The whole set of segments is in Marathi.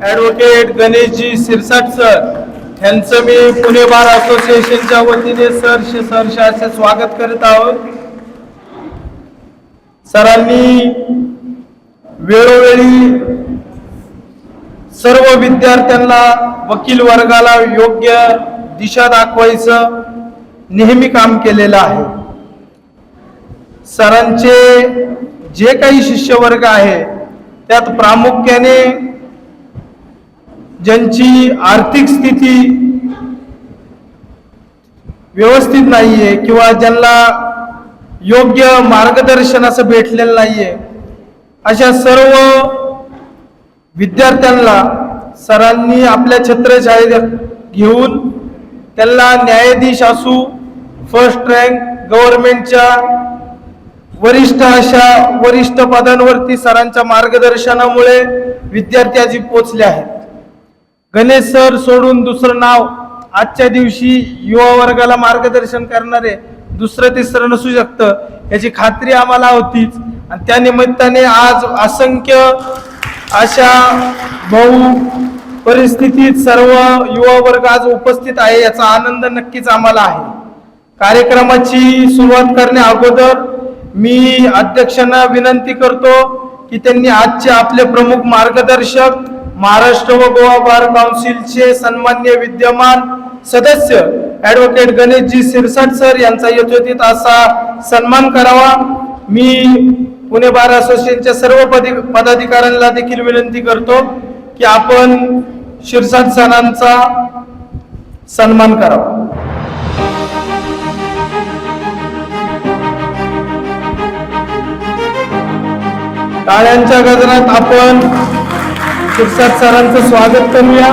ॲडव्होकेट गणेशजी सिरसाट सर यांचं मी पुणे बार असोसिएशनच्या वतीने सहर्ष असे स्वागत करीत आहोत। सरांनी वेळोवेळी सर्व विद्यार्थ्यांना वकील वर्गाला योग्य दिशा दाखवायचं नेहमी काम केलेलं आहे। सरांचे जे काही शिष्यवर्ग आहे त्यात प्रामुख्याने ज्यांची आर्थिक स्थिती व्यवस्थित नाहीये किंवा ज्यांना योग्य मार्गदर्शन असं भेटलेलं नाहीये अशा सर्व विद्यार्थ्यांना सरांनी आपल्या छत्रछायेत घेऊन त्यांना न्यायाधीश असू, फर्स्ट रँक, गव्हर्नमेंटच्या वरिष्ठ पदांवरती सरांच्या मार्गदर्शनामुळे विद्यार्थी आज पोचले आहेत। गणेश सर सोडून दुसरं नाव आजच्या दिवशी युवा वर्गाला मार्गदर्शन करणारे दुसरं तिसरं नसू शकतं याची खात्री आम्हाला होतीच, आणि त्या निमित्ताने आज असंख्य अशा बहु परिस्थितीत सर्व युवा वर्ग आज उपस्थित आहे याचा आनंद नक्कीच आम्हाला आहे। कार्यक्रमाची सुरुवात करण्या अगोदर मी अध्यक्षांना विनंती करतो की त्यांनी आजचे आपले प्रमुख मार्गदर्शक महाराष्ट्र व गोवा बार काउन्सिलचे सन्मान्य विद्यमान सदस्य ॲडव्होकेट गणेशजी सिरसाट सर यांचा यथोचित असा सन्मान करावा। मी पुणे बार असोसिएशनच्या सर्व पदाधिकाऱ्यांना देखील विनंती करतो की आपण सिरसाट सरांचा सन्मान करावा। टाळ्यांच्या गजरात आपण सिरसाट सरांचं स्वागत करूया।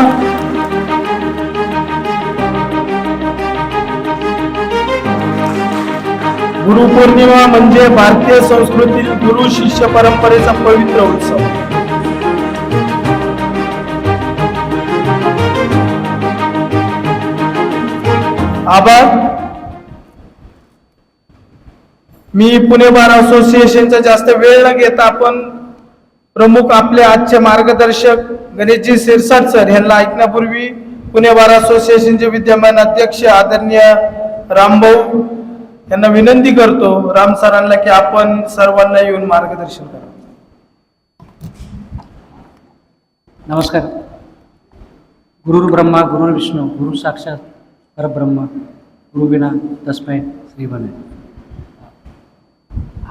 गुरुपौर्णिमा म्हणजे भारतीय संस्कृतीतील गुरु शिष्य परंपरेचा पवित्र उत्सव। आभार। मी पुणे बार असोसिएशनचा जास्त वेळ न घेता आपण प्रमुख आपले आजचे मार्गदर्शक गणेशजी सिरसाट सर यांना ऐकण्यापूर्वी पुणे बार असोसिएशनचे विद्यमान अध्यक्ष आदरणीय रामभाऊ यांना विनंती करतो राम सरांना की आपण सर्वांना येऊन मार्गदर्शन करा। नमस्कार। गुरुर् ब्रह्मा गुरुर्विष्णू गुरु साक्षात परब्रह्म गुरुविना तस्मै श्री बने।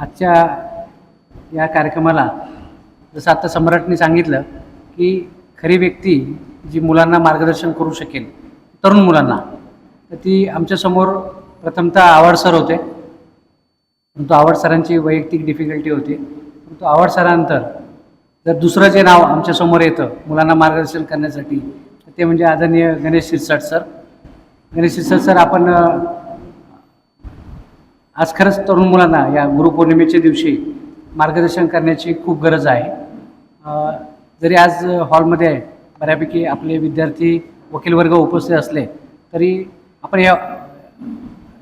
आजच्या या कार्यक्रमाला जसं आता सम्राटने सांगितलं की खरी व्यक्ती जी मुलांना मार्गदर्शन करू शकेल, तरुण मुलांना, तर ती आमच्यासमोर प्रथमतः आव्हाड सर होते। परंतु आव्हाड सरांची वैयक्तिक डिफिकल्टी होती। परंतु आव्हाड सरानंतर जर दुसरं जे नाव आमच्यासमोर येतं मुलांना मार्गदर्शन करण्यासाठी ते म्हणजे आदरणीय गणेश सिरसाट सर। गणेश सिरसाट सर, आपण आज खरंच तरुण मुलांना या गुरुपौर्णिमेच्या दिवशी मार्गदर्शन करण्याची खूप गरज आहे। जरी आज हॉलमध्ये बऱ्यापैकी आपले विद्यार्थी वकील वर्ग उपस्थित असले तरी आपण या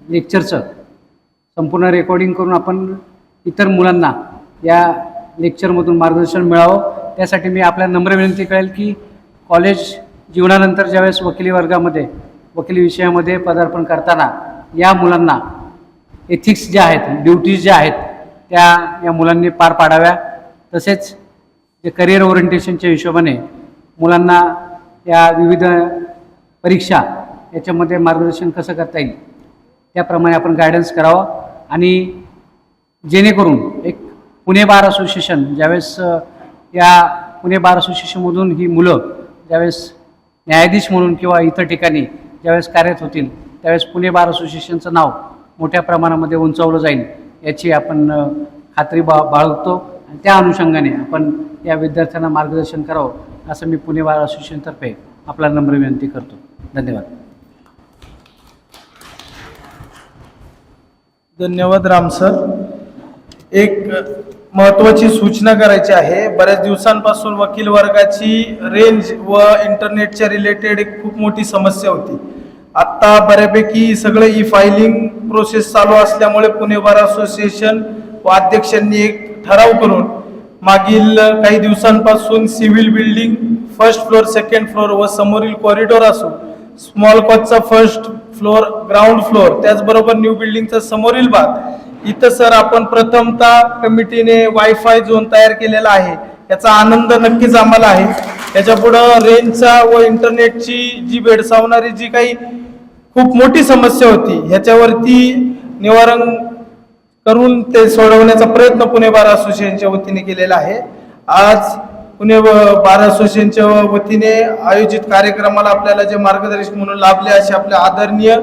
लेक्चरचं संपूर्ण रेकॉर्डिंग करून आपण इतर मुलांना या लेक्चरमधून मार्गदर्शन मिळावं, त्यासाठी मी आपल्याला नम्र विनंती करेल की कॉलेज जीवनानंतर ज्यावेळेस वकिली वर्गामध्ये वकिली विषयामध्ये पदार्पण करताना या मुलांना एथिक्स ज्या आहेत, ड्युटीज ज्या आहेत त्या या मुलांनी पार पाडाव्या। तसेच जे करिअर ओरिएंटेशनच्या हिशोबाने मुलांना या विविध परीक्षा याच्यामध्ये मार्गदर्शन कसं करता येईल त्याप्रमाणे आपण गायडन्स करावं, आणि जेणेकरून एक पुणे बार असोसिएशन ज्यावेळेस या पुणे बार असोसिएशनमधून ही मुलं ज्यावेळेस न्यायाधीश म्हणून किंवा इतर ठिकाणी ज्यावेळेस कार्यरत होतील त्यावेळेस पुणे बार असोसिएशनचं नाव मोठ्या प्रमाणामध्ये उंचावलं जाईल याची आपण खात्री बाळगतो, आणि त्या अनुषंगाने आपण या विद्यार्थ्यांना मार्गदर्शन करावं असं मी पुणे बार असोसिएशनतर्फे आपला नम्र विनंती करतो। धन्यवाद। धन्यवाद राम सर। एक महत्त्वाची सूचना करायची आहे। बऱ्याच दिवसांपासून वकील वर्गाची रेंज व इंटरनेटच्या रिलेटेड एक खूप मोठी समस्या होती। आता बऱ्यापैकी सगळे ई फायलिंग प्रोसेस चालू असल्यामुळे पुणे बार असोसिएशन व अध्यक्षांनी एक ठराव करून मागील काही दिवसांपासून civil building first floor, second floor व समोरील कॉरिडॉर असो, स्मॉल कॉचचा फर्स्ट फ्लोअर, ग्राउंड फ्लोअर, त्याचबरोबर न्यू बिल्डिंगचा समोरील भाग इथं सर आपण प्रथमतः कमिटीने वायफाय झोन तयार केलेला आहे. याचा आनंद नक्कीच आम्हाला आहे. याच्यापुढं रेंजचा व इंटरनेटची जी भेडसावणारी जी काही खूप मोठी समस्या होती ह्याच्यावरती निवारण करून ते सोडवण्याचा प्रयत्न पुणे बार असोसिएशनच्या वतीने केलेला आहे. आज पुणे बार असोसिएशनच्या वतीने आयोजित कार्यक्रमाला आपल्याला जे मार्गदर्शक म्हणून लाभले असे आपले आदरणीय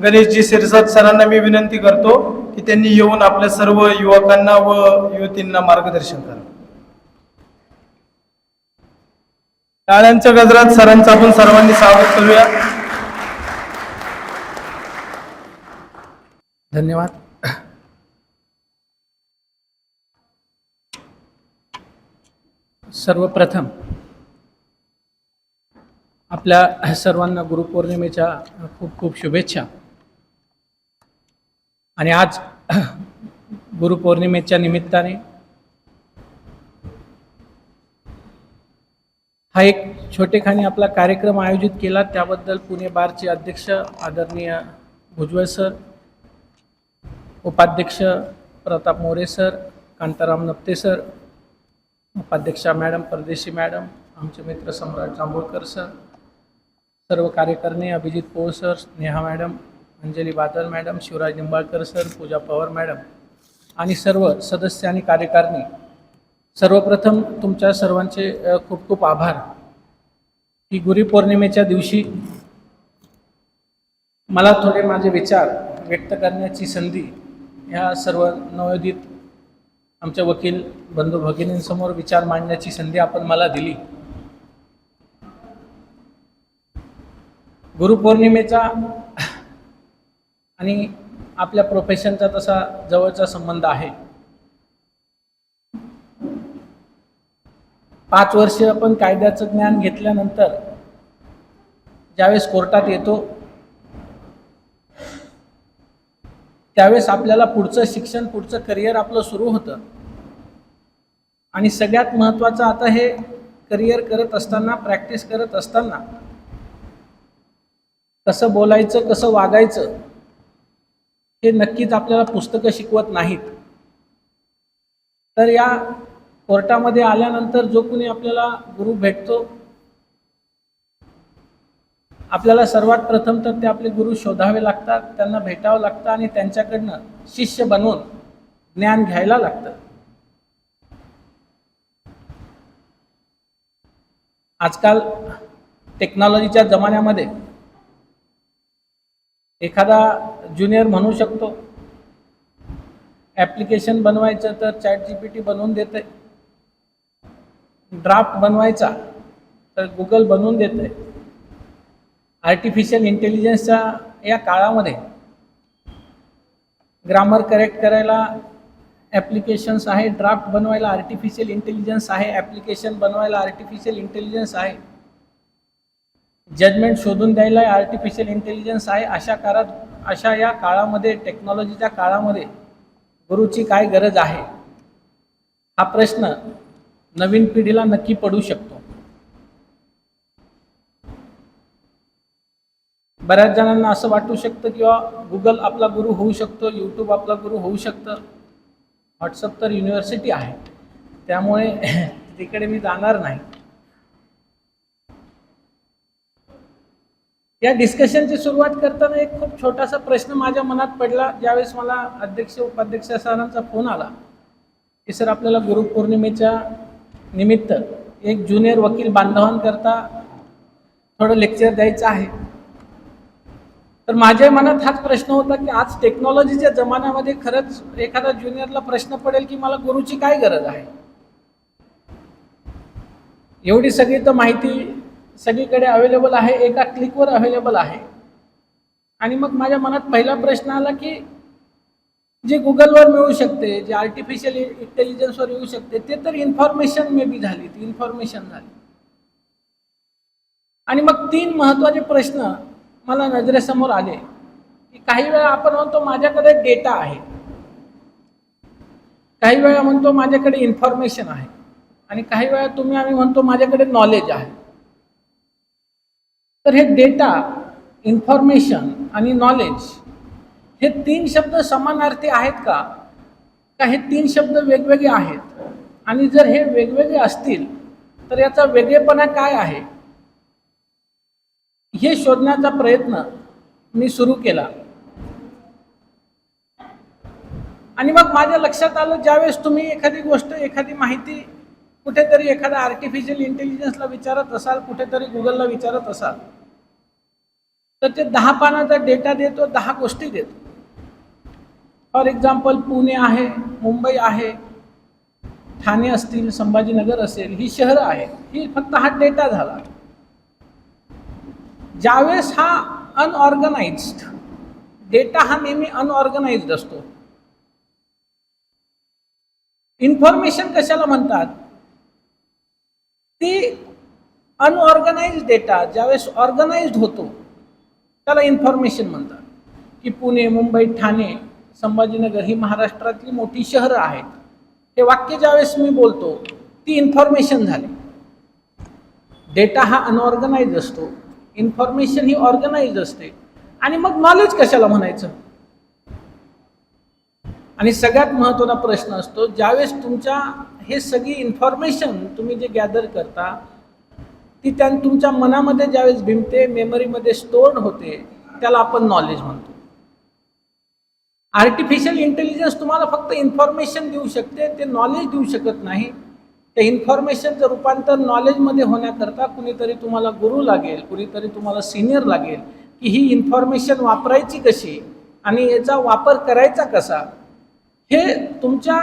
गणेशजी सिरसाट सरांना मी विनंती करतो की त्यांनी येऊन आपल्या सर्व युवकांना व युवतींना मार्गदर्शन करावं. टाळ्यांच्या गजरात सरांचं आपण सर्वांनी स्वागत करूया. धन्यवाद. सर्वप्रथम आपल्या सर्वांना गुरुपौर्णिमेच्या खूप खूप शुभेच्छा. आणि आज गुरुपौर्णिमेच्या निमित्ताने हा एक छोटेखानी आपला कार्यक्रम आयोजित केला, त्याबद्दल पुणे बारचे अध्यक्ष आदरणीय भुजबळ सर, उपाध्यक्ष प्रताप मोरे सर, कांताराम नप्ते सर, उपाध्यक्षा मॅडम परदेशी मॅडम, आमचे मित्र सम्राट जांभूळकर सर, सर्व कार्यकर्ते Abhijit Pol sir, Sneha madam, Anjali Badal madam, Shivraj Nimbalkar sir, Pooja Pawar madam आणि सर्व सदस्य आणि कार्यकारिणी, सर्वप्रथम तुमच्या सर्वांचे खूप खूप आभार की गुरुपौर्णिमेच्या दिवशी मला थोडे माझे विचार व्यक्त करण्याची संधी ह्या सर्व नवोदित आमच्या वकील बंधू भगिनींसमोर विचार मांडण्याची संधी आपण मला दिली. गुरुपौर्णिमेचा आणि आपल्या प्रोफेशनचा तसा जवळचा संबंध आहे. 5 वर्ष आपण कायद्याचं ज्ञान घेतल्यानंतर ज्यावेळेस कोर्टात येतो त्यावेळेस आपल्याला पुढचं शिक्षण, पुढचं करिअर आपलं सुरू होतं. आणि सगळ्यात महत्त्वाचं आता हे करिअर करत असताना, प्रॅक्टिस करत असताना कसं बोलायचं, कसं वागायचं हे नक्कीच आपल्याला पुस्तकं शिकवत नाहीत. तर या कोर्टामध्ये आल्यानंतर जो कोणी आपल्याला गुरु भेटतो, आपल्याला सर्वात प्रथम तर ते आपले गुरु शोधावे लागतात, त्यांना भेटावं लागतं आणि त्यांच्याकडनं शिष्य बनवून ज्ञान घ्यायला लागतं. आजकाल टेक्नॉलॉजीच्या जमान्यामध्ये एखादा ज्युनियर म्हणू शकतो ॲप्लिकेशन बनवायचं तर ChatGPT बनवून देते, ड्राफ्ट बनवायचा तर गुगल बनवून देते. आर्टिफिशियल इंटेलिजन्सच्या या काळामध्ये ग्रामर करेक्ट करायला ॲप्लिकेशन्स आहे, ड्राफ्ट बनवायला आर्टिफिशियल इंटेलिजन्स आहे, ॲप्लिकेशन बनवायला आर्टिफिशियल इंटेलिजन्स आहे, जजमेंट शोधून द्यायला आर्टिफिशियल इंटेलिजन्स आहे. अशा या काळामध्ये, टेक्नॉलॉजीच्या काळामध्ये गुरुची काय गरज आहे हा प्रश्न नवीन पिढीला नक्की पडू शकतो. बऱ्याच जणांना असं वाटू शकतं किंवा गुगल आपला गुरु होऊ शकतो, यूट्यूब आपला गुरु होऊ शकतं, व्हॉट्सअप तर युनिव्हर्सिटी आहे, त्यामुळे तिकडे मी जाणार नाही. या डिस्कशनची सुरुवात करताना एक खूप छोटासा प्रश्न माझ्या मनात पडला ज्यावेळेस मला अध्यक्ष उपाध्यक्ष सरांचा फोन आला की सर आपल्याला गुरुपौर्णिमेच्या निमित्त एक ज्युनियर वकील बांधवांकरता थोडं लेक्चर द्यायचं आहे. तर माझ्या मनात हाच प्रश्न होता की आज टेक्नॉलॉजीच्या जमान्यामध्ये खरंच एखादा ज्युनियरला प्रश्न पडेल की मला गुरुची काय गरज आहे. एवढी सगळी तर माहिती सगळीकडे अवेलेबल आहे, एका क्लिकवर अवेलेबल आहे. आणि मग माझ्या मनात पहिला प्रश्न आला की जे गुगलवर मिळू शकते, जे आर्टिफिशियल इंटेलिजन्सवर येऊ शकते ते तर इन्फॉर्मेशन मे बी झाली, ती इन्फॉर्मेशन झाली. आणि मग 3 महत्त्वाचे प्रश्न मला नजरेसमोर आले की काही वेळा आपण म्हणतो माझ्याकडे डेटा आहे, काही वेळा म्हणतो माझ्याकडे इन्फॉर्मेशन आहे, आणि काही वेळा आम्ही म्हणतो माझ्याकडे नॉलेज आहे. तर हे डेटा, इन्फॉर्मेशन आणि नॉलेज हे 3 शब्द समानार्थी आहेत का हे 3 शब्द वेगवेगळे आहेत? आणि जर हे वेगवेगळे असतील तर याचा वेगळेपणा काय आहे हे शोधण्याचा प्रयत्न मी सुरू केला. आणि मग माझ्या लक्षात आलं, ज्यावेळेस तुम्ही एखादी गोष्ट, एखादी माहिती कुठेतरी एखादा आर्टिफिशियल इंटेलिजन्सला विचारत असाल, कुठेतरी गुगलला विचारत असाल, तर ते 10 पानाचा डेटा देतो, 10 गोष्टी देतो. फॉर एक्झाम्पल पुणे आहे, मुंबई आहे, ठाणे असतील, संभाजीनगर असेल, ही शहरं आहेत. ही फक्त हा डेटा झाला. ज्यावेळेस हा अनऑर्गनाइज्ड डेटा, हा नेहमी अनऑर्गनाइज्ड असतो. इन्फॉर्मेशन कशाला म्हणतात? ती अनऑर्गनाइज्ड डेटा ज्यावेळेस ऑर्गनाइज्ड होतो त्याला इन्फॉर्मेशन म्हणतात. की पुणे, मुंबई, ठाणे, संभाजीनगर ही महाराष्ट्रातली मोठी शहरं आहेत. हे वाक्य ज्यावेळेस मी बोलतो ती इन्फॉर्मेशन झाली. डेटा हा अनऑर्गनाइज्ड असतो, इन्फॉर्मेशन ही ऑर्गनाइज्ड असते. आणि मग नॉलेज कशाला म्हणायचं? आणि सगळ्यात महत्त्वाचा प्रश्न असतो, ज्यावेळेस तुमच्या हे सगळी इन्फॉर्मेशन तुम्ही जे गॅदर करता ती तुमच्या मनामध्ये ज्यावेळेस भिमते, मेमरीमध्ये स्टोर्ड होते, त्याला आपण नॉलेज म्हणतो. आर्टिफिशियल इंटेलिजन्स तुम्हाला फक्त इन्फॉर्मेशन देऊ शकते, ते नॉलेज देऊ शकत नाही. त्या इन्फॉर्मेशनचं रूपांतर नॉलेजमध्ये होण्याकरता कुणीतरी तुम्हाला गुरु लागेल, कुणीतरी तुम्हाला सिनियर लागेल, की ही इन्फॉर्मेशन वापरायची कशी आणि याचा वापर करायचा कसा, हे तुमच्या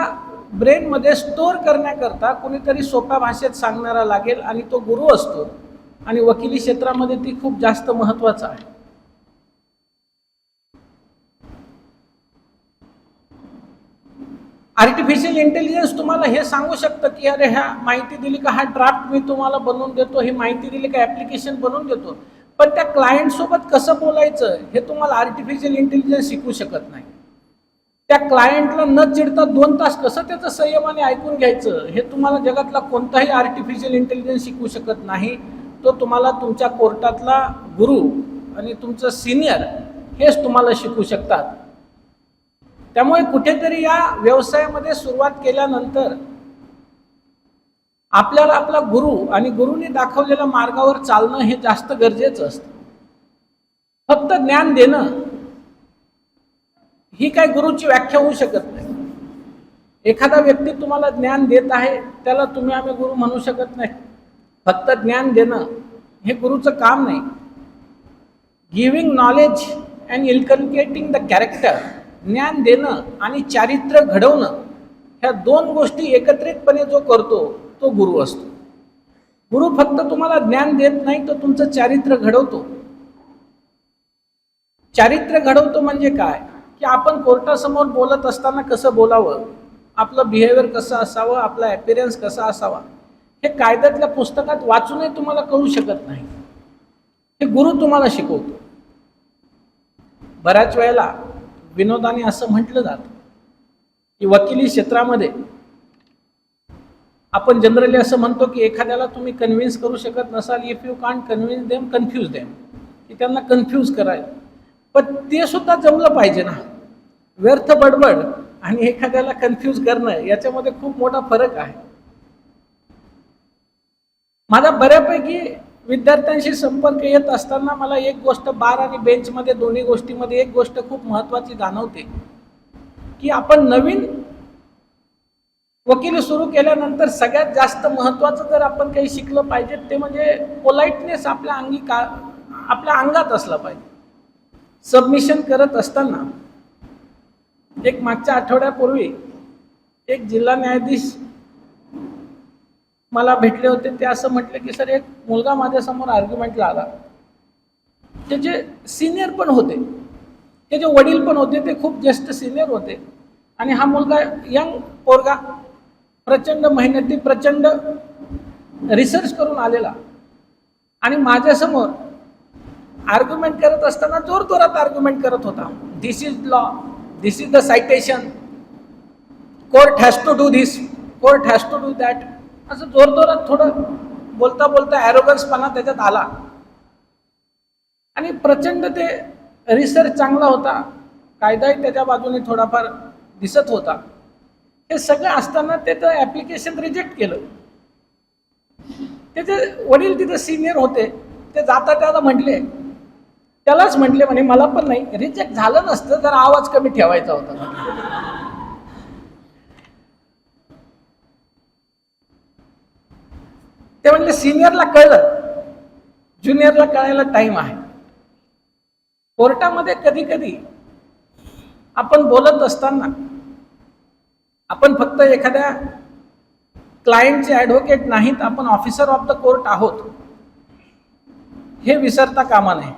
ब्रेनमध्ये स्टोअर करण्याकरता कुणीतरी सोप्या भाषेत सांगणारा लागेल, आणि तो गुरु असतो. आणि वकिली क्षेत्रामध्ये ती खूप जास्त महत्त्वाचं आहे. आर्टिफिशियल इंटेलिजन्स तुम्हाला हे सांगू शकतं की अरे ह्या माहिती दिली का, हा ड्राफ्ट मी तुम्हाला बनवून देतो, ही माहिती दिली का ॲप्लिकेशन बनवून देतो. पण त्या क्लायंटसोबत कसं बोलायचं हे तुम्हाला आर्टिफिशियल इंटेलिजन्स शिकू शकत नाही. त्या क्लायंटला न चिडता 2 तास कसं त्याचं संयमाने ऐकून घ्यायचं हे तुम्हाला जगातला कोणताही आर्टिफिशियल इंटेलिजन्स शिकू शकत नाही. तो तुम्हाला तुमच्या कोर्टातला गुरु आणि तुमचं सिनियर हेच तुम्हाला शिकू शकतात. त्यामुळे कुठेतरी या व्यवसायामध्ये सुरुवात केल्यानंतर आपल्याला आपला गुरु आणि गुरुने दाखवलेल्या मार्गावर चालणं हे जास्त गरजेचं असतं. फक्त ज्ञान देणं ही काय गुरुची व्याख्या होऊ शकत नाही. एखादा व्यक्ती तुम्हाला ज्ञान देत आहे त्याला आम्ही गुरु म्हणू शकत नाही. फक्त ज्ञान देणं हे गुरुचं काम नाही. Giving knowledge and inculcating the character, ज्ञान देणं आणि चारित्र्य घडवणं, ह्या 2 गोष्टी एकत्रितपणे जो करतो तो गुरु असतो. गुरु फक्त तुम्हाला ज्ञान देत नाही, तर तुमचं चारित्र्य घडवतो. चारित्र्य घडवतो म्हणजे काय, की आपण कोर्टासमोर बोलत असताना कसं बोलावं, आपलं बिहेवियर कसं असावं, आपला ॲपिअरन्स कसा असावा, हे कायद्यातल्या पुस्तकात वाचूनही तुम्हाला कळू शकत नाही. हे गुरु तुम्हाला शिकवतो. बऱ्याच वेळेला विनोदाने असं म्हटलं जातं की वकिली क्षेत्रामध्ये आपण जनरली असं म्हणतो की एखाद्याला तुम्ही कन्व्हिन्स करू शकत नसाल, if you can't convince them confuse them, की त्यांना कन्फ्यूज करायला. पण ते सुद्धा जमलं पाहिजे ना. व्यर्थ बडबड आणि एखाद्याला कन्फ्यूज करणं याच्यामध्ये खूप मोठा फरक आहे. माझा बऱ्यापैकी विद्यार्थ्यांशी संपर्क येत असताना मला एक गोष्ट बार आणि बेंचमध्ये दोन्ही गोष्टीमध्ये एक गोष्ट खूप महत्त्वाची जाणवते, की आपण नवीन वकिली सुरू केल्यानंतर सगळ्यात जास्त महत्त्वाचं जर आपण काही शिकलं पाहिजे ते म्हणजे पोलाइटनेस आपल्या अंगात असला पाहिजे. सबमिशन करत असताना एक मागच्या आठवड्यापूर्वी एक जिल्हा न्यायाधीश मला भेटले होते. ते असं म्हटले की सर, एक मुलगा माझ्यासमोर आर्ग्युमेंटला आला, त्याचे सिनियर पण होते, त्याचे वडील पण होते, ते खूप ज्येष्ठ सिनियर होते. आणि हा मुलगा यंग पोरगा प्रचंड मेहनती, प्रचंड रिसर्च करून आलेला, आणि माझ्यासमोर आर्ग्युमेंट करत असताना जोरजोरात आर्ग्युमेंट करत होता. This is law, this is the citation, court has to do this, court has to do that, असं जोरजोरात थोडं बोलता बोलता ॲरोगन्सपणा त्याच्यात आला. आणि प्रचंड ते रिसर्च चांगला होता, कायदाही त्याच्या बाजूने थोडाफार दिसत होता. हे सगळं असताना त्याचं ॲप्लिकेशन रिजेक्ट केलं. त्याचे वडील तिथे सिनियर होते, ते जाता त्याला म्हटले, त्यालाच म्हटले म्हणे मला पण नाही, रिजेक्ट झालं नसतं जर आवाज कमी ठेवायचा होता. ते म्हणले सिनियरला कळलं, ज्युनियरला कळायला टाइम आहे. कोर्टामध्ये कधी कधी आपण बोलत असताना आपण फक्त एखाद्या क्लायंटचे ॲडव्होकेट नाहीत, आपण ऑफिसर ऑफ द कोर्ट आहोत हे विसरता कामा नये.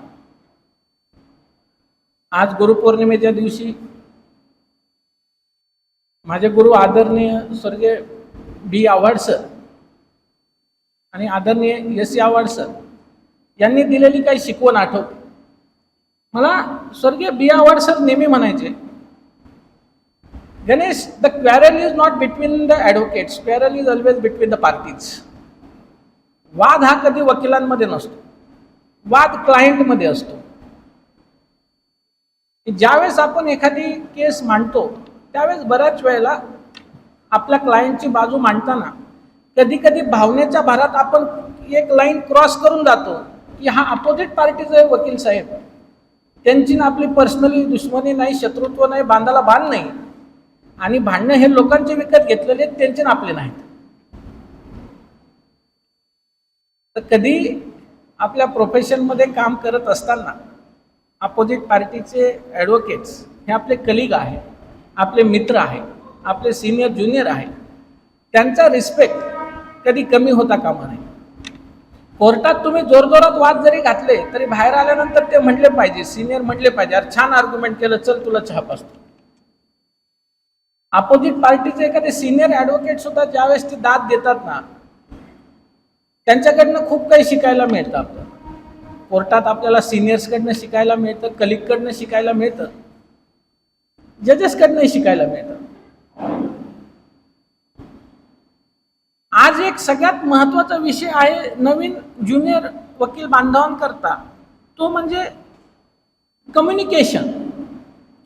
आज गुरुपौर्णिमेच्या दिवशी माझे गुरु आदरणीय स्वर्गीय बी आव्हाड सर आणि आदरणीय एस आव्हाड सर यांनी दिलेली काही शिकवण आठवते. मला स्वर्गीय बी आव्हाड सर नेहमी म्हणायचे, Ganesh, the quarrel is not between the advocates, quarrel is always between the parties. वाद हा कधी वकिलांमध्ये नसतो, वाद क्लायंटमध्ये असतो. ज्यावेळेस आपण एखादी केस मांडतो त्यावेळेस बऱ्याच वेळेला आपल्या क्लायंटची बाजू मांडताना कधी कधी भावनेच्या भरात आपण एक लाईन क्रॉस करून जातो की हा अपोजिट पार्टीचा आहे वकील साहेब, त्यांची ना आपली पर्सनली दुश्मनी नाही, शत्रुत्व नाही, बांधाला बांध नाही, आणि भांडणं हे लोकांचे विकत घेतलेले त्यांचे ना आपले नाहीत. तर कधी आपल्या प्रोफेशनमध्ये काम करत असताना अपोजिट पार्टीचे ॲडव्होकेट्स हे आपले कलिग आहे, आपले मित्र आहे, आपले सिनियर ज्युनियर आहे, त्यांचा रिस्पेक्ट कधी कमी होता कामा नये. कोर्टात तुम्ही जोरजोरात वाद जरी घातले तरी बाहेर आल्यानंतर ते म्हटले पाहिजे, सिनियर म्हटले पाहिजे, अरे छान आर्ग्युमेंट केलं, चल तुला चहा पाजतो. अपोजिट पार्टीचे एखादे सिनियर ॲडव्होकेट सुद्धा ज्यावेळेस ते दाद देतात ना, त्यांच्याकडनं खूप काही शिकायला मिळतं. आपल्याला कोर्टात आपल्याला सिनियर्सकडनं शिकायला मिळतं, कलिगकडनं शिकायला मिळतं, जजेसकडनंही शिकायला मिळतं. आज एक सगळ्यात महत्त्वाचा विषय आहे नवीन ज्युनियर वकील बांधवांकरता, तो म्हणजे कम्युनिकेशन.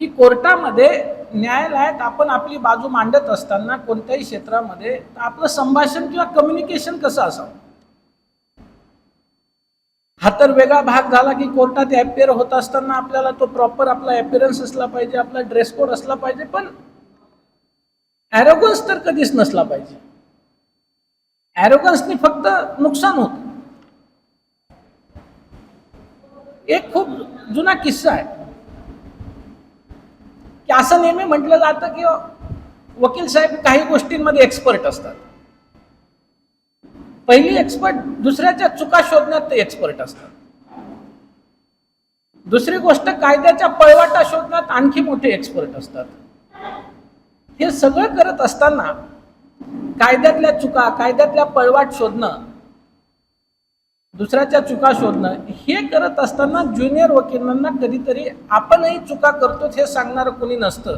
की कोर्टामध्ये, न्यायालयात आपण आपली बाजू मांडत असताना कोणत्याही क्षेत्रामध्ये आपलं संभाषण किंवा कम्युनिकेशन कसं असावं. हा तर वेगळा भाग झाला की कोर्टात ॲपियर होत असताना आपल्याला तो प्रॉपर आपला ॲपियरन्स असला पाहिजे, आपला ड्रेस कोड असला पाहिजे, पण ॲरोगन्स तर कधीच नसला पाहिजे. ॲरोगन्सनी फक्त नुकसान होतं. एक खूप जुना किस्सा आहे की असं नेहमी म्हटलं जातं की वकील साहेब काही गोष्टींमध्ये एक्सपर्ट असतात. पहिली एक्सपर्ट, दुसऱ्याच्या चुका शोधण्यात ते एक्सपर्ट असतात. दुसरी गोष्ट, कायद्याच्या पळवाटा शोधण्यात आणखी मोठे एक्सपर्ट असतात. हे सगळं करत असताना कायद्यातल्या चुका, कायद्यातल्या पळवाट शोधणं, दुसऱ्याच्या चुका शोधणं, हे करत असताना ज्युनियर वकिलांना कधीतरी आपणही चुका करतो हे सांगणारं कोणी नसतं.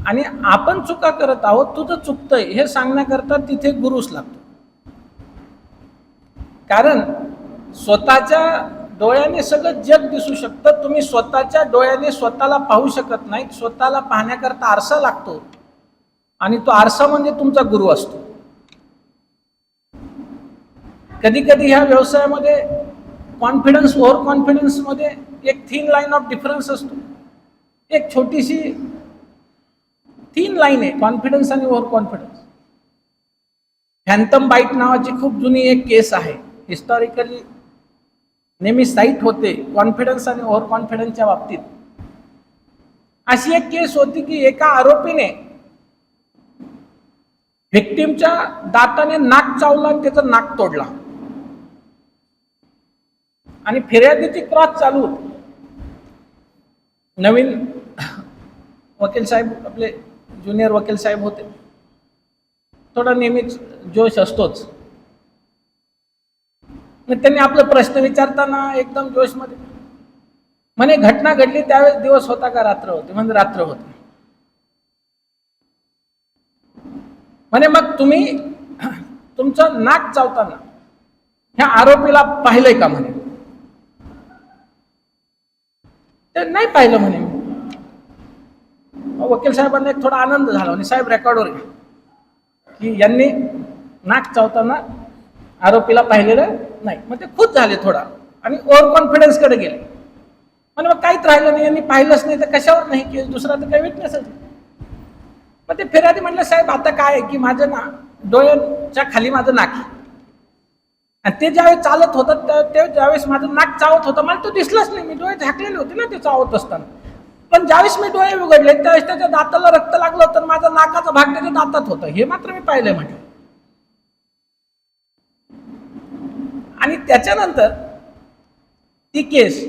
आणि आपण चुका करत आहोत, तुझं चुकतंय हे सांगण्याकरता तिथे गुरुच लागतो. कारण स्वतःच्या डोळ्याने सगळं जग दिसू शकतं, तुम्ही स्वतःच्या डोळ्याने स्वतःला पाहू शकत नाही. स्वतःला पाहण्याकरता आरसा लागतो आणि तो आरसा म्हणजे तुमचा गुरु असतो. कधी कधी ह्या व्यवसायामध्ये कॉन्फिडन्स, ओव्हर कॉन्फिडन्समध्ये एक थिन लाईन ऑफ डिफरन्स असतो. एक छोटीशी थिन लाईन आहे कॉन्फिडन्स आणि ओव्हर कॉन्फिडन्स. फॅन्टम बाईट नावाची खूप जुनी एक केस आहे, हिस्टॉरिकली नेहमी साईट होते कॉन्फिडन्स आणि ओव्हर कॉन्फिडन्सच्या बाबतीत. अशी एक केस होती की एका आरोपीने व्हिक्टिमच्या दाताने नाक चावला आणि त्याचं नाक तोडला आणि फिर्यादीची क्रॉस चालू होती. नवीन वकील साहेब, आपले ज्युनियर वकील साहेब होते, थोडा नेहमीच जोश असतोच. मग त्यांनी आपला प्रश्न विचारताना एकदम जोशमध्ये म्हणे, घटना घडली त्यावेळेस दिवस होता का रात्र होती? म्हणजे रात्र होती. म्हणे मग तुम्ही तुमचं नाक चावताना ह्या आरोपीला पाहिलंय का म्हणे. ते नाही पाहिलं म्हणे. वकील साहेबांना एक थोडा आनंद झाला आणि साहेब रेकॉर्डवर घ्या की यांनी नाक चावताना आरोपीला पाहिलेलं नाही. मग ते खुश झाले थोडा आणि ओव्हर कॉन्फिडन्स कडे गेले. पण मग काहीच राहिलं नाही, यांनी पाहिलंच नाही तर कशावर नाही की दुसरा तर काही विटनेसच. मग ते फिर्यादी म्हटलं साहेब आता काय आहे की माझं ना डोळ्याच्या खाली माझं नाक आहे आणि ते ज्यावेळेस चालत होतं ते ज्यावेळेस माझं नाक चावत होतं मला तो दिसलाच नाही. मी डोळे झाकलेले होते ना ते चावत असताना. पण ज्यावेळेस मी डोळे उघडले त्यावेळेस त्याच्या दाताला रक्त लागलं होतं, माझा नाकाचा भाग त्याच्या दातात होता हे मात्र मी पाहिलंय म्हटलं. आणि त्याच्यानंतर ती केस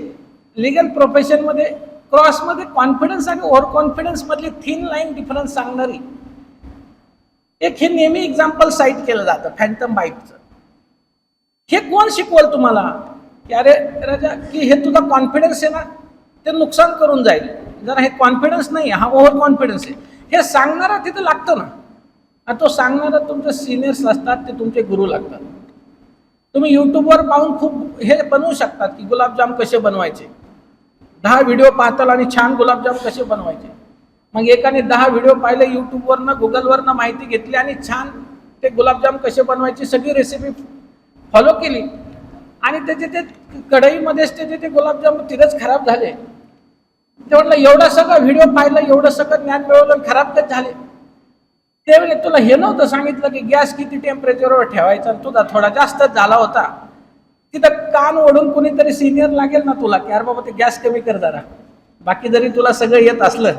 लिगल प्रोफेशन मध्ये क्रॉसमध्ये कॉन्फिडन्स आणि ओव्हर कॉन्फिडन्स मधली थिन लाईन डिफरन्स सांगणारी एक हे नेहमी एक्झाम्पल साईट केलं जातं फॅन्टम बाईकचं. हे कोण शिकवल तुम्हाला की अरे राजा की हे तुझा कॉन्फिडन्स आहे ना ते नुकसान करून जाईल. जरा हे कॉन्फिडन्स नाही हा ओव्हर कॉन्फिडन्स आहे. हे सांगणारा तिथं लागतं ना. आणि तो सांगणारा तुमचे सिनियर्स असतात ते तुमचे गुरु लागतात. तुम्ही युट्यूबवर पाहून खूप हे बनवू शकतात की गुलाबजाम कसे बनवायचे. 10 व्हिडिओ पाहताल आणि छान गुलाबजाम कसे बनवायचे. मग एकाने 10 व्हिडिओ पाहिले युट्यूबवरनं गुगलवरनं माहिती घेतली आणि छान ते गुलाबजाम कसे बनवायची सगळी रेसिपी फॉलो केली आणि त्याचे ते कढईमध्येच ते गुलाबजाम तिथेच खराब झाले. ते म्हटलं एवढा सगळं व्हिडिओ पाहिलं एवढं सगळं ज्ञान मिळवलं खराब तर झाले. त्यावेळी तुला हे नव्हतं सांगितलं की गॅस किती टेम्परेचरवर ठेवायचा. तुझा थोडा जास्तच झाला होता. तिथं कान ओढून कोणीतरी सिनियर लागेल ना तुला की अरे बाबा ते गॅस कमी कर जरा. बाकी जरी तुला सगळं येत असलं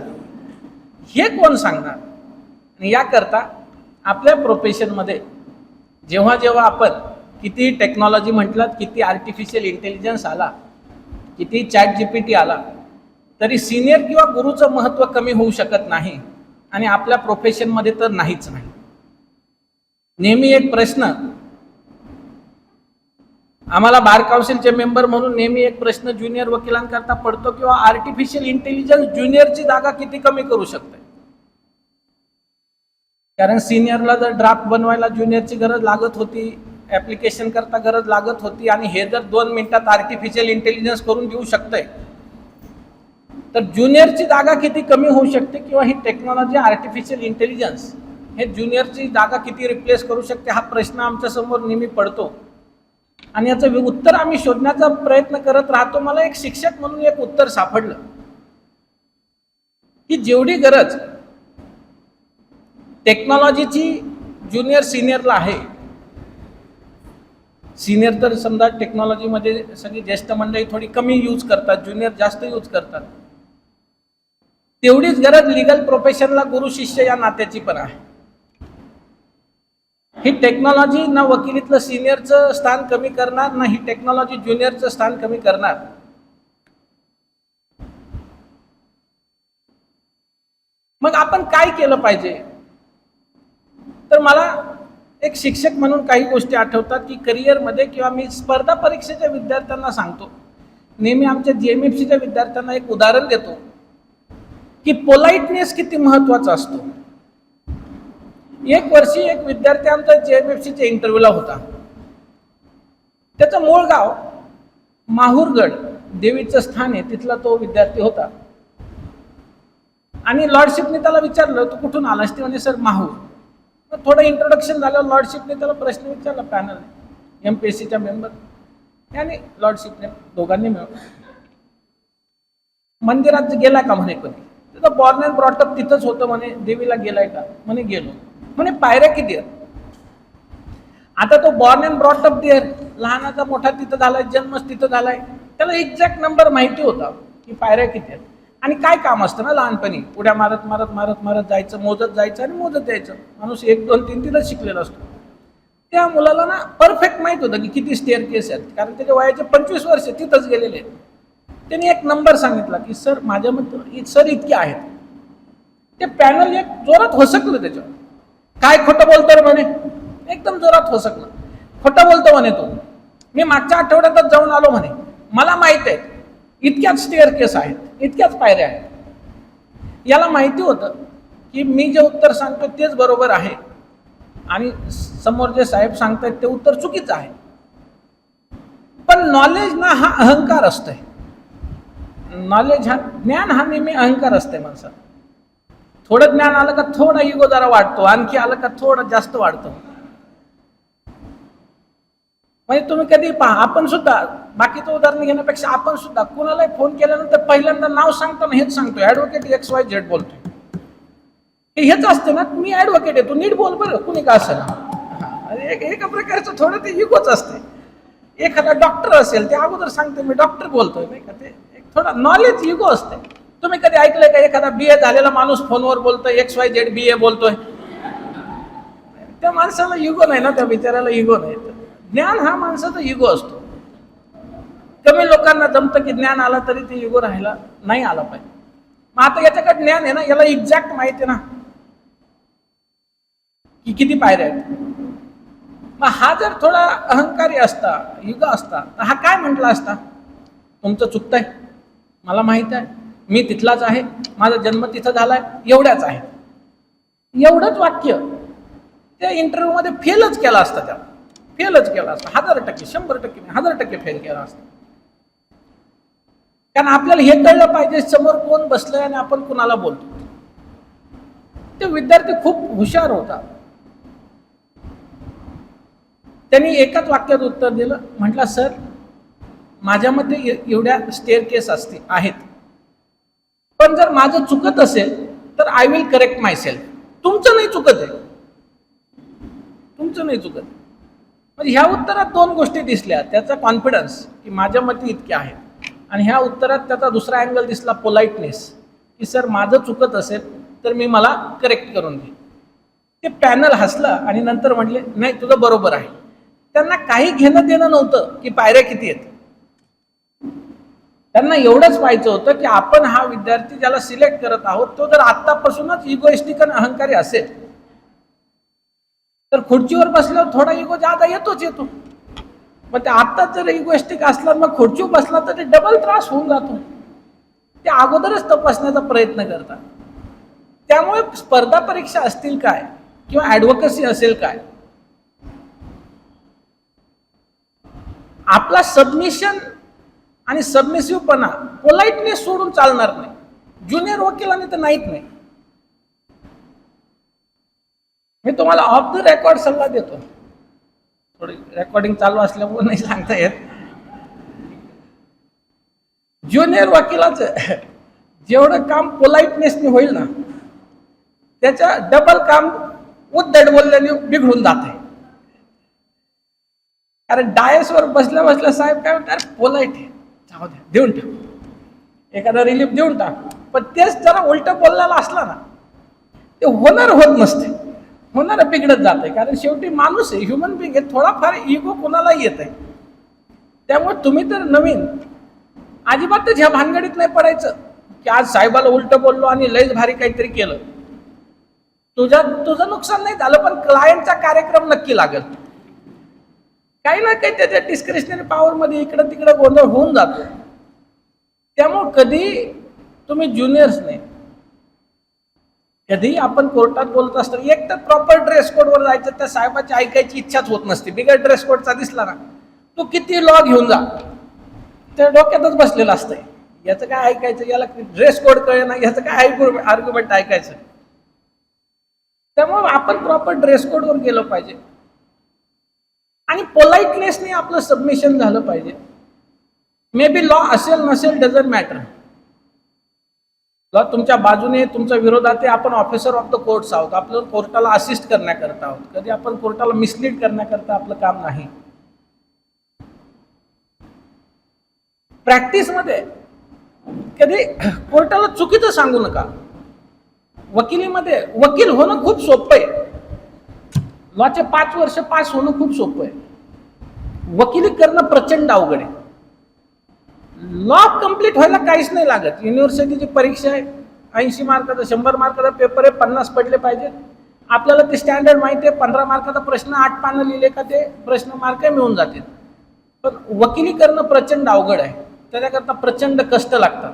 हे कोण सांगणार. आणि याकरता आपल्या प्रोफेशनमध्ये जेव्हा जेव्हा आपण किती टेक्नॉलॉजी म्हटलं किती आर्टिफिशियल इंटेलिजन्स आला किती चॅट जीपीटी आला तरी सिनियर किंवा गुरुचं महत्त्व कमी होऊ शकत नाही. आणि आपल्या प्रोफेशनमध्ये तर नाहीच नाही. नेहमी एक प्रश्न आम्हाला बार काउन्सिलचे मेंबर म्हणून नेहमी एक प्रश्न ज्युनियर वकिलांकरता पडतो किंवा आर्टिफिशियल इंटेलिजन्स ज्युनियरची जागा किती कमी करू शकते. कारण सिनियरला जर ड्राफ्ट बनवायला ज्युनियरची गरज लागत होती, ऍप्लिकेशन करता गरज लागत होती आणि हे जर 2 मिनिटात आर्टिफिशियल इंटेलिजन्स करून देऊ शकतंय तर ज्युनियरची जागा किती कमी होऊ शकते किंवा ही टेक्नॉलॉजी आर्टिफिशियल इंटेलिजन्स हे ज्युनियरची जागा किती रिप्लेस करू शकते हा प्रश्न आमच्या समोर नेहमी पडतो. आणि याचं उत्तर आम्ही शोधण्याचा प्रयत्न करत राहतो. मला एक शिक्षक म्हणून एक उत्तर सापडलं की जेवढी गरज टेक्नॉलॉजीची ज्युनियर सिनियरला आहे, सिनियर तर समजा टेक्नॉलॉजीमध्ये सगळी ज्येष्ठ मंडळी थोडी कमी यूज करतात, ज्युनियर जास्त यूज करतात, तेवढीच गरज लीगल प्रोफेशनला गुरु शिष्य या नात्याची पण आहे. ही टेक्नॉलॉजी ना वकिलीतलं सिनियरचं स्थान कमी करणार ना ही टेक्नॉलॉजी ज्युनियरचं स्थान कमी करणार. मग आपण काय केलं पाहिजे. तर मला एक शिक्षक म्हणून काही गोष्टी आठवतात की करिअरमध्ये किंवा मी स्पर्धा परीक्षेच्या विद्यार्थ्यांना सांगतो, नेहमी आमच्या जीएमएफसीच्या विद्यार्थ्यांना एक उदाहरण देतो की पोलाइटनेस किती महत्वाचा असतो. एक वर्षी एक विद्यार्थी आमचा जीएमएफसीच्या इंटरव्ह्यूला होता. त्याचं मूळ गाव माहूरगड देवीचं स्थान आहे तिथला तो विद्यार्थी होता. आणि लॉर्डशिपने त्याला विचारलं तू कुठून आलास. ते म्हणे सर माहूर. थोडं इंट्रोडक्शन झालं. लॉर्डशिपने त्याला प्रश्न विचारला पॅनल एमपीएससीच्या मेंबर आणि लॉर्डशिपने दोघांनी मिळून मंदिरात गेला का म्हणे कोणी. तिथं बॉर्न अँड ब्रॉटअप तिथंच होतं म्हणे. देवीला गेलाय का म्हणे गेलो. म्हणे पायऱ्या किती आहेत. आता तो बॉर्न अँड ब्रॉटअप देअर लहानाचा मोठा तिथं झालाय, जन्मच तिथं झालाय, त्याला एक्झॅक्ट नंबर माहिती होता की पायऱ्या किती आहेत. आणि काय काम असतं ना लहानपणी उड्या मारत मारत मारत मारत जायचं, मोजत जायचं आणि मोजत यायचं. माणूस 1 2 3 तिथंच शिकलेला असतो. त्या मुलाला ना परफेक्ट माहित होतं की किती स्टेअर केस आहेत कारण त्याच्या वयाचे 25 वर्ष तिथंच गेलेले आहेत. त्यांनी एक नंबर सांगितला की सर माझ्या मते सर इतके आहेत. ते पॅनल एक जोरात हसकलं त्याच्यावर. काय खोटं बोलतो म्हणे. एकदम जोरात हसकलं. खोटं बोलतो म्हणे तो. मी मागच्या आठवड्यातच जाऊन आलो म्हणे. मला माहित आहे इतक्याच स्टेअर केस आहेत, इतक्याच पायऱ्या आहेत. याला माहिती होतं की मी जे उत्तर सांगतो तेच बरोबर आहे आणि समोर जे साहेब सांगतायत ते उत्तर चुकीचं आहे. पण नॉलेज ना हा अहंकार असतोय. नॉलेज हा ज्ञान हा नेहमी अहंकार असतंय माणसात. थोडं ज्ञान आलं का थोडा इगो जरा वाढतो, आणखी आलं का थोडं जास्त वाढतो. म्हणजे तुम्ही कधी पहा, आपण सुद्धा बाकीचं उदाहरण घेण्यापेक्षा आपण सुद्धा कुणालाही फोन केल्यानंतर पहिल्यांदा नाव सांगताना हेच सांगतो, ॲडव्होकेट XYZ बोलतोय. हेच असते ना, मी ॲडव्होकेट आहे, तू नीट बोल बरं, कुणी का असेल. एका प्रकारचं थोडं ते इगोच असते. एखादा डॉक्टर असेल ते अगोदर सांगते मी डॉक्टर बोलतोय, नाही का, ते एक थोडा नॉलेज इगो असते. तुम्ही कधी ऐकलंय का एखादा BA झालेला माणूस फोनवर बोलतोय XYZ BA बोलतोय? त्या माणसाला इगो नाही ना, त्या बिचाऱ्याला इगो नाही. ज्ञान हा माणसाचा इगो असतो. कमी लोकांना जमतं की ज्ञान आला तरी ते इगो राहायला नाही आला पाहिजे. मग आता याच्याकडे ज्ञान आहे ना, याला एक्झॅक्ट माहिती आहे ना की किती पायऱ्या आहेत. मग हा जर थोडा अहंकारी असता, इगो असता, तर हा काय म्हटला असता, तुमचं चुकतंय, मला माहित आहे, मी तिथलाच आहे, माझा जन्म तिथं झालाय, एवढ्याच आहे. एवढंच वाक्य त्या इंटरव्ह्यू मध्ये फेलच केला असता, त्याला फेलच केला असता. 1000%, 100% नाही, 1000% फेल केला असता. कारण आपल्याला हे कळलं पाहिजे समोर कोण बसलंय आणि आपण कुणाला बोलतो. ते विद्यार्थी खूप हुशार होता. त्यांनी एकाच वाक्यात उत्तर दिलं, म्हटलं सर माझ्यामध्ये एवढ्या स्टेअरकेस आहेत, पण जर माझं चुकत असेल तर I will correct my self. तुमचं नाही चुकत आहे, तुमचं नाही चुकत. म्हणजे ह्या उत्तरात दोन गोष्टी दिसल्या, त्याचा कॉन्फिडन्स की माझ्यामध्ये इतके आहे, आणि ह्या उत्तरात त्याचा दुसरा अँगल दिसला, पोलाइटनेस, की सर माझं चुकत असेल तर मी मला करेक्ट करून दे. ते पॅनल हसलं आणि नंतर म्हटले नाही तुझं बरोबर आहे. त्यांना काही घेणं देणं नव्हतं की पायऱ्या किती आहेत. त्यांना एवढंच पाहायचं होतं की आपण हा विद्यार्थी ज्याला सिलेक्ट करत आहोत तो जर आत्तापासूनच इगोइस्टिक आणि अहंकारी असेल तर खुर्चीवर बसल्यावर थोडा इगो जादा येतो. मग ते आत्ताच जर इगोइस्टिक असला मग खुर्चीवर बसला तर ते डबल त्रास होऊन जातो. ते अगोदरच तपासण्याचा प्रयत्न करतात. त्यामुळे स्पर्धा परीक्षा असतील काय किंवा ॲडव्होकसी असेल काय, आपला सबमिशन आणि सबमिसिव्हपणा, पोलाइटनेस सोडून चालणार नाही. ज्युनियर वकिलांनी तर नाहीत नाही. मी तुम्हाला ऑफ द रेकॉर्ड सल्ला देतो, थोडी रेकॉर्डिंग चालू असल्यामुळे नाही सांगता येत. ज्युनियर वकिलाचं जेवढं काम पोलाइटनेसने होईल ना त्याच्या डबल काम उद्धट बोलल्याने बिघडून जात आहे. कारण डायसवर बसल्या बसल्या साहेब काय म्हणतात, पोलाइट आहे, जाऊ द्या, देऊन टाक, एखादा रिलीफ देऊन टाक. पण तेच जरा उलट बोललेला असला ना ते होत नसते, होणार बिघडत जात आहे. कारण शेवटी माणूस आहे, ह्युमन बिंग आहे, थोडाफार इगो कोणालाही येत आहे. त्यामुळे तुम्ही तर नवीन, अजिबातच ह्या भानगडीत नाही पडायचं की आज साहेबाला उलट बोललो आणि लयच भारी काहीतरी केलं. तुझं नुकसान नाही झालं पण क्लायंटचा कार्यक्रम नक्की लागेल. काही ना काही त्याच्या डिस्क्रिशनरी पॉवर मध्ये इकडं तिकडं गोंधळ होऊन जातो. त्यामुळे कधी तुम्ही ज्युनियर्स नाही, कधी आपण कोर्टात बोलत असताना एक तर प्रॉपर ड्रेस कोडवर जायचं, त्या साहेबाची ऐकायची इच्छाच होत नसते. बिगर ड्रेस कोडचा दिसला ना तो किती लॉ घेऊन जा, त्या डोक्यातच बसलेलं असतंय, याचं काय ऐकायचं, याला ड्रेस कोड कळे ना, याचं काय आर्ग्युमेंट ऐकायचं. त्यामुळे आपण प्रॉपर ड्रेस कोडवर गेलो पाहिजे आणि पोलाइटनेसने आपलं सबमिशन झालं पाहिजे. मे बी लॉ असेल नसेल डझंट मॅटर. लॉ तुमच्या बाजूने, तुमच्या विरोधात आहे. आपण ऑफिसर ऑफ द कोर्ट्स आहोत, आपलं कोर्टाला असिस्ट करण्याकरता आहोत. कधी आपण कोर्टाला मिसलीड करण्याकरता आपलं काम नाही. प्रॅक्टिसमध्ये कधी कोर्टाला चुकीचं सांगू नका. वकिलीमध्ये वकील होणं खूप सोपं आहे. लॉचे 5 वर्ष पास होणं खूप सोपं आहे. वकिली करणं प्रचंड अवघड आहे. लॉ कम्प्लीट व्हायला काहीच नाही लागत. युनिव्हर्सिटीची परीक्षा आहे, 80 मार्काचा 100 मार्काचा पेपर आहे, 50 पडले पाहिजेत. आपल्याला ते स्टँडर्ड माहिती आहे. 15 मार्काचा प्रश्न 8 पानं लिहिले का ते प्रश्न मार्क मिळून जातील. पण वकिली करणं प्रचंड अवघड आहे. त्याच्याकरता प्रचंड कष्ट लागतात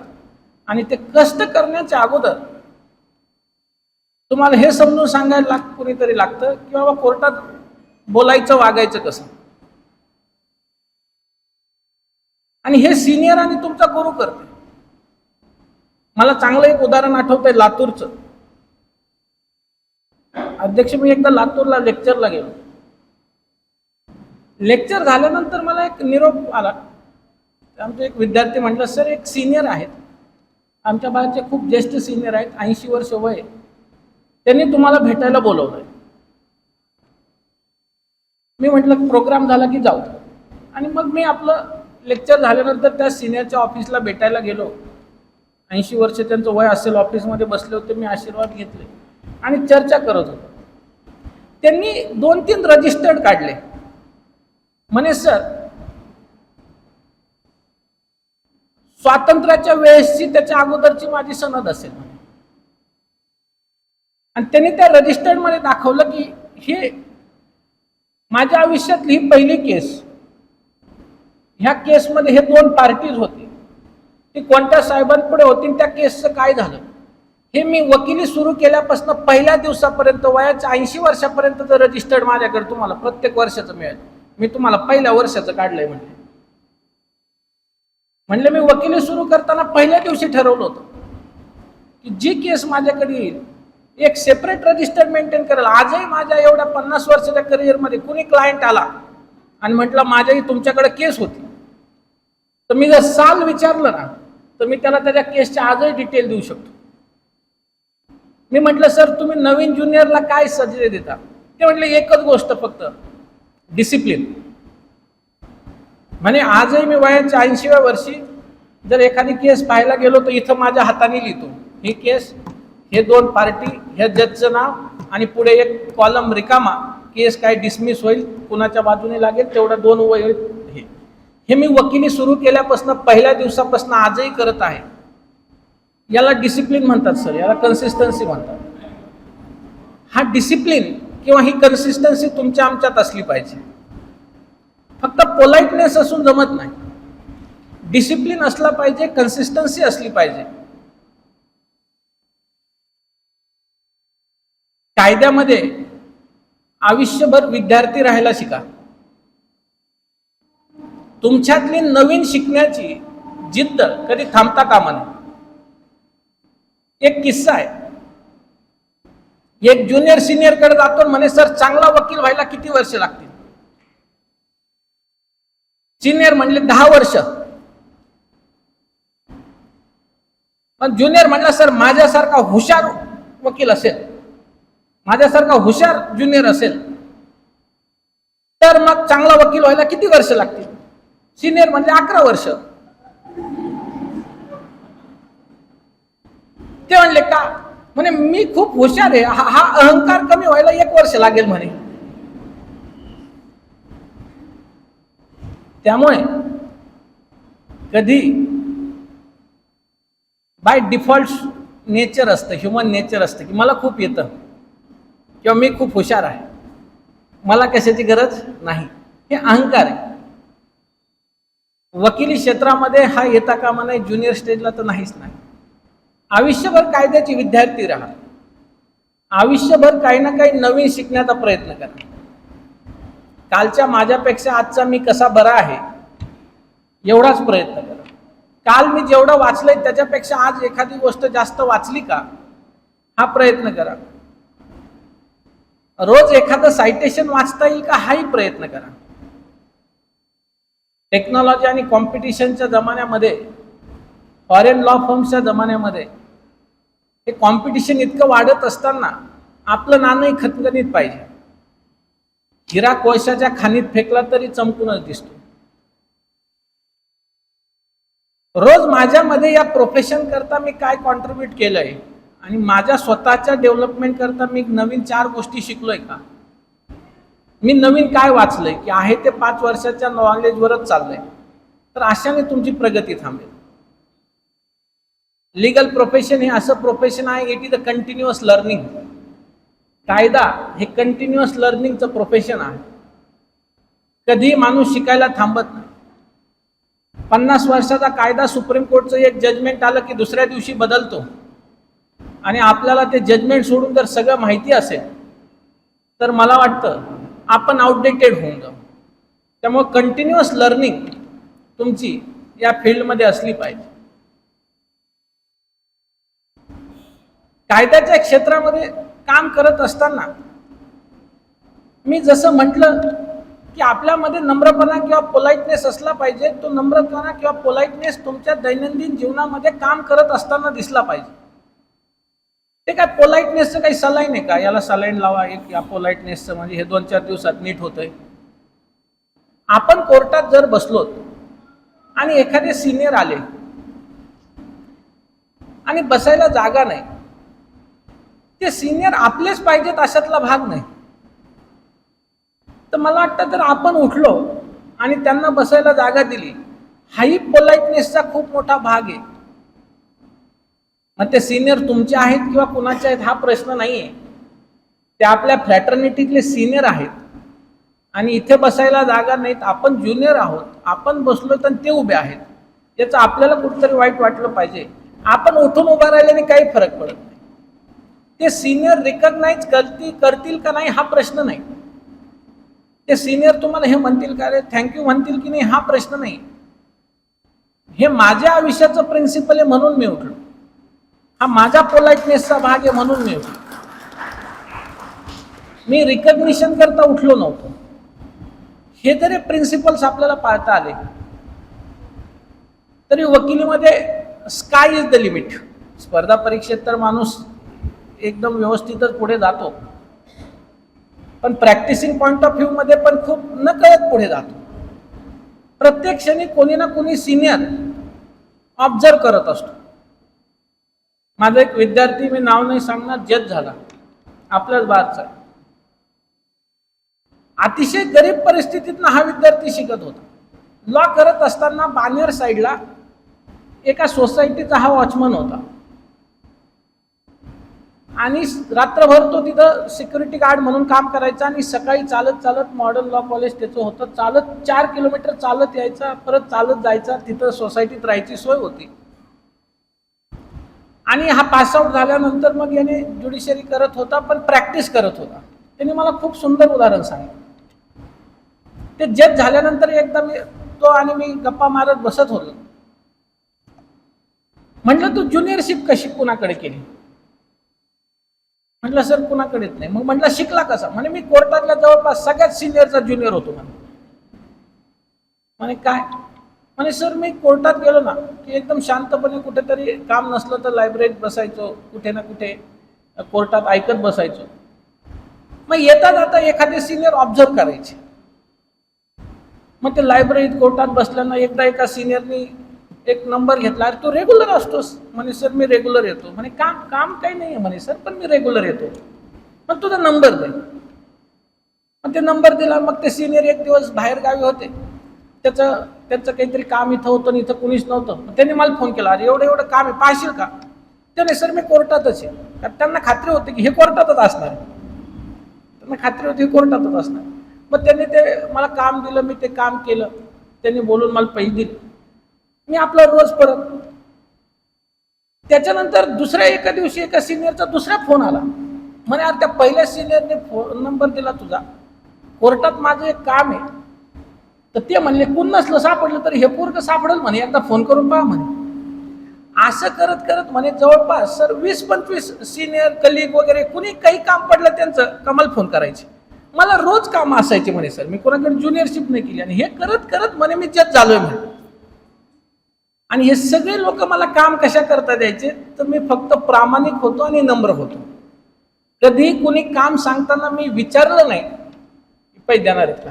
आणि ते कष्ट करण्याच्या अगोदर तुम्हाला हे समजून सांगायला कुणीतरी लागतं की बाबा कोर्टात बोलायचं वागायचं कसं. आणि हे सिनियर आणि तुमचा गुरु करते. मला चांगलं एक उदाहरण आठवतंय लातूरचं. अध्यक्ष, मी एकदा लातूरला लेक्चरला गेलो. लेक्चर झाल्यानंतर मला एक निरोप आला. आमचे एक विद्यार्थी म्हटलं, सर एक सिनियर आहेत, आमच्या बाळाचे खूप ज्येष्ठ सिनियर आहेत, 80 वर्ष वय, त्यांनी तुम्हाला भेटायला बोलवलंय. मी म्हटलं प्रोग्राम झाला की जाऊ. आणि मग मी आपलं लेक्चर झाल्यानंतर त्या सिनियरच्या ऑफिसला भेटायला गेलो. 80 वर्ष त्यांचं वय असेल, ऑफिसमध्ये बसले होते, मी आशीर्वाद घेतले आणि चर्चा करत होतो. त्यांनी 2-3 रजिस्टर्ड काढले. म्हणे सर, स्वातंत्र्याच्या वेळेसची त्याच्या अगोदरची माझी सनद असेल. आणि त्यांनी त्या रजिस्टर्ड मध्ये दाखवलं की हे माझ्या आयुष्यातली ही पहिली केस. ह्या केसमध्ये हे 2 पार्टीज होते, ती कोणत्या साहेबांपुढे होती, त्या केसचं काय झालं हे मी वकिली सुरू केल्यापासून पहिल्या दिवसापर्यंत वयाच्या 80 वर्षापर्यंत रजिस्टर्ड माझ्याकडे तुम्हाला प्रत्येक वर्षाचं मिळेल. मी तुम्हाला पहिल्या वर्षाचं काढलंय. म्हणले मी वकिली सुरू करताना पहिल्या दिवशी ठरवलं होतं की जी केस माझ्याकडे येईल एक सेपरेट रजिस्टर मेंटेन करेल. आजही माझ्या एवढ्या 50 वर्षाच्या करिअरमध्ये कुणी क्लायंट आला आणि म्हटलं माझ्याही तुमच्याकडे केस होती, तर मी जर साल विचारलं ना तर मी त्याला त्याच्या केसच्या आजही डिटेल देऊ शकतो. मी म्हटलं सर तुम्ही नवीन ज्युनियरला काय सल्ले देता? ते म्हटले एकच गोष्ट फक्त, डिसिप्लिन. म्हणे आजही मी वयाच्या 80व्या वर्षी जर एखादी केस पाहायला गेलो तर इथं माझ्या हाताने लिहितो ही केस, हे 2 पार्टी, हे जजचं नाव आणि पुढे एक कॉलम रिकामा, केस काय डिसमिस होईल, कुणाच्या बाजूने लागेल तेवढं 2 वय. हे मी वकिली सुरू केल्यापासून पहिल्या दिवसापासून आजही करत आहे. याला डिसिप्लिन म्हणतात सर, याला कन्सिस्टन्सी म्हणतात. हा डिसिप्लिन किंवा ही कन्सिस्टन्सी तुमच्या आमच्यात असली पाहिजे. फक्त पोलाइटनेस असून जमत नाही, डिसिप्लिन असला पाहिजे, कन्सिस्टन्सी असली पाहिजे. कायद्यामध्ये आयुष्यभर विद्यार्थी राहायला शिका. तुमच्यातली नवीन शिकण्याची जिद्द कधी थांबता कामा नये. एक किस्सा आहे. एक ज्युनियर सिनियर कडे जातो, म्हणे सर चांगला वकील व्हायला किती वर्ष लागतील? सिनियर म्हणले 10 वर्ष. पण ज्युनियर म्हणला सर माझ्यासारखा हुशार वकील असेल, माझ्यासारखा हुशार ज्युनियर असेल तर मग चांगला वकील व्हायला किती वर्ष लागतील? सिनियर म्हणजे 11 वर्ष. ते म्हणले का? म्हणे मी खूप हुशार आहे, हा अहंकार कमी व्हायला 1 वर्ष लागेल म्हणे. त्यामुळे कधी बाय डिफॉल्ट नेचर असतं, ह्युमन नेचर असतं की मला खूप येतं किंवा मी खूप हुशार आहे, मला कशाची गरज नाही, हे अहंकार आहे. वकिली क्षेत्रामध्ये हा येता कामा नाही, ज्युनियर स्टेजला तर नाहीच नाही. आयुष्यभर कायद्याची विद्यार्थी राहा, आयुष्यभर काही ना काही नवीन शिकण्याचा प्रयत्न करा. कालच्या माझ्यापेक्षा आजचा मी कसा बरा आहे एवढाच प्रयत्न करा. काल मी जेवढं वाचलंय त्याच्यापेक्षा आज एखादी गोष्ट जास्त वाचली का हा प्रयत्न करा. रोज एखादं सायटेशन वाचता येईल का हाही प्रयत्न करा. टेक्नॉलॉजी आणि कॉम्पिटिशनच्या जमान्यामध्ये, फॉरेन लॉ फर्मच्या जमान्यामध्ये हे कॉम्पिटिशन इतकं वाढत असताना आपलं नाणंही खणखणीत पाहिजे. हिरा कोळशाच्या खाणीत फेकला तरी चमकूनच दिसतो. रोज माझ्यामध्ये या प्रोफेशन करता मी काय कॉन्ट्रीब्यूट केलंय आणि माझ्या स्वतःच्या डेव्हलपमेंट करता मी नवीन 4 गोष्टी शिकलोय का, मी नवीन काय वाचलंय की आहे ते 5 वर्षाच्या नॉलेजवरच चाललंय, तर अशाने तुमची प्रगती थांबेल. लीगल प्रोफेशन हे असं प्रोफेशन आहे, it is a continuous learning. कायदा हे कंटिन्युअस लर्निंगचं प्रोफेशन आहे. कधी माणूस शिकायला थांबत नाही. 50 वर्षाचा कायदा सुप्रीम कोर्टचं एक जजमेंट आलं की दुसऱ्या दिवशी बदलतो. आणि आपल्याला ते जजमेंट सोडून जर सगळं माहिती असेल तर मला वाटतं आपण आउटडेटेड होऊन जाऊ. त्यामुळे कंटिन्युअस लर्निंग तुमची या फील्डमध्ये असली पाहिजे. कायद्याच्या क्षेत्रामध्ये काम करत असताना मी जसं म्हटलं की आपल्यामध्ये नम्रपणा किंवा पोलाइटनेस असला पाहिजे. तो नम्रपणा किंवा पोलाइटनेस तुमच्या दैनंदिन जीवनामध्ये काम करत असताना दिसला पाहिजे. ते काय पोलाइटनेसचं काही सलाईन आहे का? याला सलाईन लावा एक, या पोलाइटनेसचं म्हणजे हे 2-4 दिवसात नीट होतंय. आपण कोर्टात जर बसलो आणि एखादे सिनियर आले आणि बसायला जागा नाही, ते सिनियर आपलेच पाहिजेत अशातला भाग नाही, तर मला वाटतं जर आपण उठलो आणि त्यांना बसायला जागा दिली, हाही पोलाइटनेसचा खूप मोठा भाग आहे. मग ते सिनियर तुमचे आहेत किंवा कुणाचे आहेत हा प्रश्न नाही आहे. ते आपल्या फ्रॅटर्निटीतले सिनियर आहेत आणि इथे बसायला जागा नाहीत, आपण ज्युनियर आहोत, आपण बसलो तर ते उभे आहेत, याचं आपल्याला कुठेतरी वाईट वाटलं पाहिजे. आपण उठून उभा राहिल्याने काही फरक पडत नाही. ते सिनियर रिकग्नाइज करतील का नाही हा प्रश्न नाही. ते सिनियर तुम्हाला हे म्हणतील का रे थँक्यू म्हणतील की नाही हा प्रश्न नाही. हे माझ्या आयुष्याचं प्रिन्सिपल आहे म्हणून मी उठलो, हा माझा पोलाइटनेसचा भाग आहे म्हणून मी उठलो. मी रिकग्निशन करता उठलो नव्हतो. हे जरी प्रिन्सिपल्स आपल्याला पाळता आले तरी वकिलीमध्ये स्काय इज द लिमिट. स्पर्धा परीक्षेत तर माणूस एकदम व्यवस्थितच पुढे जातो, पण प्रॅक्टिसिंग पॉइंट ऑफ व्ह्यू मध्ये पण खूप नकळत पुढे जातो. प्रत्येक क्षणी कोणी ना कोणी सिनियर ऑब्झर्व करत असतो. माझा एक विद्यार्थी, मी नाव नाही सांगणार, जज झाला, आपल्याच बाहेरचा. अतिशय गरीब परिस्थितीतनं हा विद्यार्थी शिकत होता. लॉ करत असताना बानेर साईडला एका सोसायटीचा हा वॉचमन होता आणि रात्रभर तो तिथं सिक्युरिटी गार्ड म्हणून काम करायचा आणि सकाळी चालत चालत, मॉडर्न लॉ कॉलेज त्याचं होतं, चालत 4 किलोमीटर चालत यायचा, परत चालत जायचा. तिथं सोसायटीत राहायची सोय होती. आणि हा पास आउट झाल्यानंतर मग याने ज्युडिशरी करत होता, पण प्रॅक्टिस करत होता. त्याने मला खूप सुंदर उदाहरण सांगितलं. ते जज झाल्यानंतर एकदा तो आणि मी गप्पा मारत बसत होतो. म्हटलं तू ज्युनियरशिप कशी कुणाकडे केली? म्हटलं सर कुणाकडेच नाही. मग म्हटलं शिकला कसा? म्हणे मी कोर्टातल्या जवळपास सगळ्यात सिनियरचा ज्युनियर होतो. म्हणे काय? म्हणे सर मी कोर्टात गेलो ना की एकदम शांतपणे कुठेतरी काम नसलं तर लायब्ररीत बसायचो, कुठे ना कुठे कोर्टात ऐकत बसायचो. मग येता जाता एखादे सिनियर ऑब्झर्व करायचे. मग ते लायब्ररीत कोर्टात बसल्यानं एकदा एका सिनियरनी एक नंबर घेतला, अरे तू रेग्युलर असतोस? म्हणे सर मी रेग्युलर येतो. म्हणे काम काही नाही आहे म्हणे सर, पण मी रेग्युलर येतो. मग तुझा नंबर दे. मग ते नंबर दिला. मग ते सिनियर एक दिवस बाहेर गावी होते, त्यांचं काहीतरी काम इथं होतं आणि इथं कुणीच नव्हतं. त्यांनी मला फोन केला, अरे एवढं काम आहे, पाहशील का? त्याने सर मी कोर्टातच आहे. कारण त्यांना खात्री होती की हे कोर्टातच असणार, त्यांना खात्री होती हे कोर्टातच असणार. मग त्यांनी ते मला काम दिलं, मी ते काम केलं. त्यांनी बोलून मला पैसे दिले, मी आपला रोज परत. त्याच्यानंतर दुसऱ्या एका दिवशी एका सिनियरचा दुसरा फोन आला. म्हणे अरे त्या पहिल्या सिनियरने फोन नंबर दिला तुझा, कोर्टात माझं एक काम आहे. तर ते म्हणले कोण नसलं सापडलं तरी हे पोरगं सापडेल म्हणे, एकदा फोन करून पहा म्हणे. असं करत करत म्हणे जवळपास सर 20-25 सिनियर कलिग वगैरे कुणी काही काम पडलं त्यांचं कमाल फोन करायचे. मला रोज काम असायचे म्हणे सर, मी कोणाकडे ज्युनियरशिप नाही केली. आणि हे करत करत म्हणे मी जज झालोय म्हणे. आणि हे सगळे लोक मला काम कशा करता द्यायचे? तर मी फक्त प्रामाणिक होतो आणि नम्र होतो. कधी कुणी काम सांगताना मी विचारलं नाही पैसे देणार आहेत का.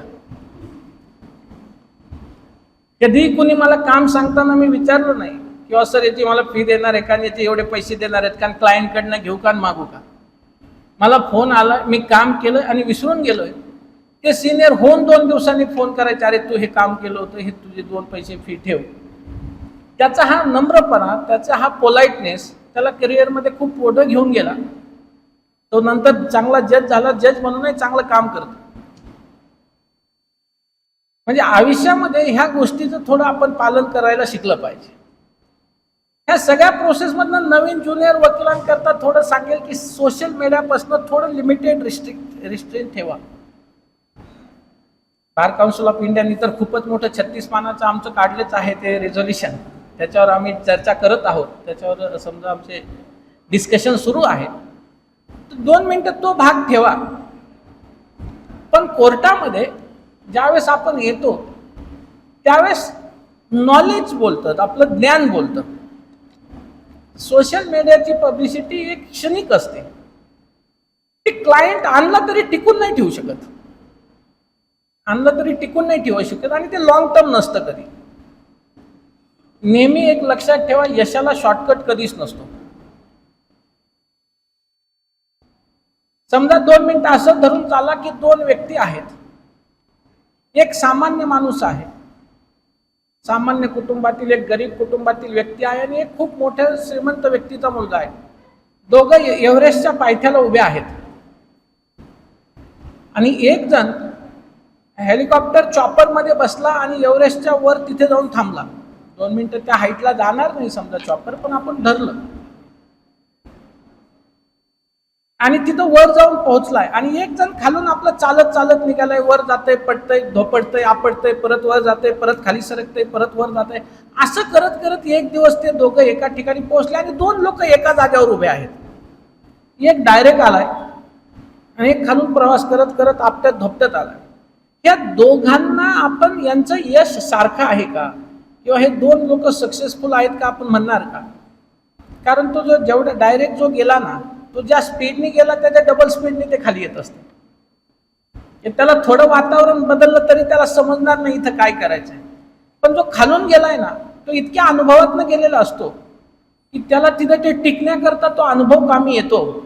कधी कुणी मला काम सांगताना मी विचारलं नाही किंवा सर याची मला फी देणार आहे का, याचे एवढे पैसे देणार आहेत का, क्लायंटकडनं घेऊ का मागू का. मला फोन आला, मी काम केलं आणि विसरून गेलोय. ते सिनियर होऊन 2 दिवसांनी फोन करायचे, अरे तू हे काम केलं होतं, हे तुझे 2 पैसे फी ठेव. त्याचा हा नम्रपणा, त्याचा हा पोलाइटनेस त्याला करिअरमध्ये खूप पुढं घेऊन गेला. तो नंतर चांगला जज झाला, जज म्हणूनही चांगलं काम करतो. म्हणजे आयुष्यामध्ये ह्या गोष्टीचं थोडं आपण पालन करायला शिकलं पाहिजे. ह्या सगळ्या प्रोसेसमधनं नवीन ज्युनियर वकिलांकरता थोडं सांगेल की सोशल मीडियापासून थोडं लिमिटेड रिस्ट्रेंट ठेवा. बार काउन्सिल ऑफ इंडियानी तर खूपच मोठं 36 पानाचं आमचं काढलेच आहे ते रेझोल्युशन, त्याच्यावर आम्ही चर्चा करत आहोत, त्याच्यावर समजा आमचे डिस्कशन सुरू आहे. 2 मिनिटं तो भाग ठेवा. पण कोर्टामध्ये ज्यावेळेस आपण येतो त्यावेळेस नॉलेज बोलतं, आपलं ज्ञान बोलतं. सोशल मीडियाची पब्लिसिटी एक क्षणिक असते. ती क्लायंट आणला तरी टिकून नाही ठेवू शकत, आणि ते लॉंग टर्म नसतं कधी. नेहमी एक लक्षात ठेवा, यशाला शॉर्टकट कधीच नसतो. समजा 2 मिनिटं असं धरून चाला की 2 व्यक्ती आहेत. एक सामान्य माणूस आहे, सामान्य कुटुंबातील एक गरीब कुटुंबातील व्यक्ती आहे, आणि एक खूप मोठ्या श्रीमंत व्यक्तीचा मुलगा आहे. दोघं एव्हरेस्टच्या पायथ्याला उभे आहेत. आणि एक जण हेलिकॉप्टर चॉपरमध्ये बसला आणि एव्हरेस्टच्या वर तिथे जाऊन थांबला. 2 मिनिटं त्या हाईटला जाणार नाही समजा चॉपर, पण आपण धरलं आणि तिथं वर जाऊन पोहोचलाय. आणि एक जण खालून आपलं चालत चालत निघालाय, वर जातंय, पडतंय, धोपडतंय, आपडतंय, परत वर जातंय, परत खाली सरकतंय, परत वर जातंय. असं करत करत एक दिवस ते दोघं एका ठिकाणी पोहोचले आणि 2 लोक एका जागेवर उभे आहेत. एक डायरेक्ट आलाय आणि एक खालून प्रवास करत करत आपट्यात धोपट्यात आलाय. या दोघांना आपण यांचं यश सारखं आहे का, किंवा हे 2 लोक सक्सेसफुल आहेत का आपण म्हणणार का? कारण तो जो जेवढा डायरेक्ट जो गेला ना, तो ज्या स्पीडने गेला त्याच्या डबल स्पीडने ते खाली येत असते. त्याला थोडं वातावरण बदललं तरी त्याला समजणार नाही इथं काय करायचंय. पण जो खालून गेलाय ना, तो इतक्या अनुभवातनं गेलेला असतो की त्याला तिथं ते टिकण्याकरता तो अनुभव कामी येतो.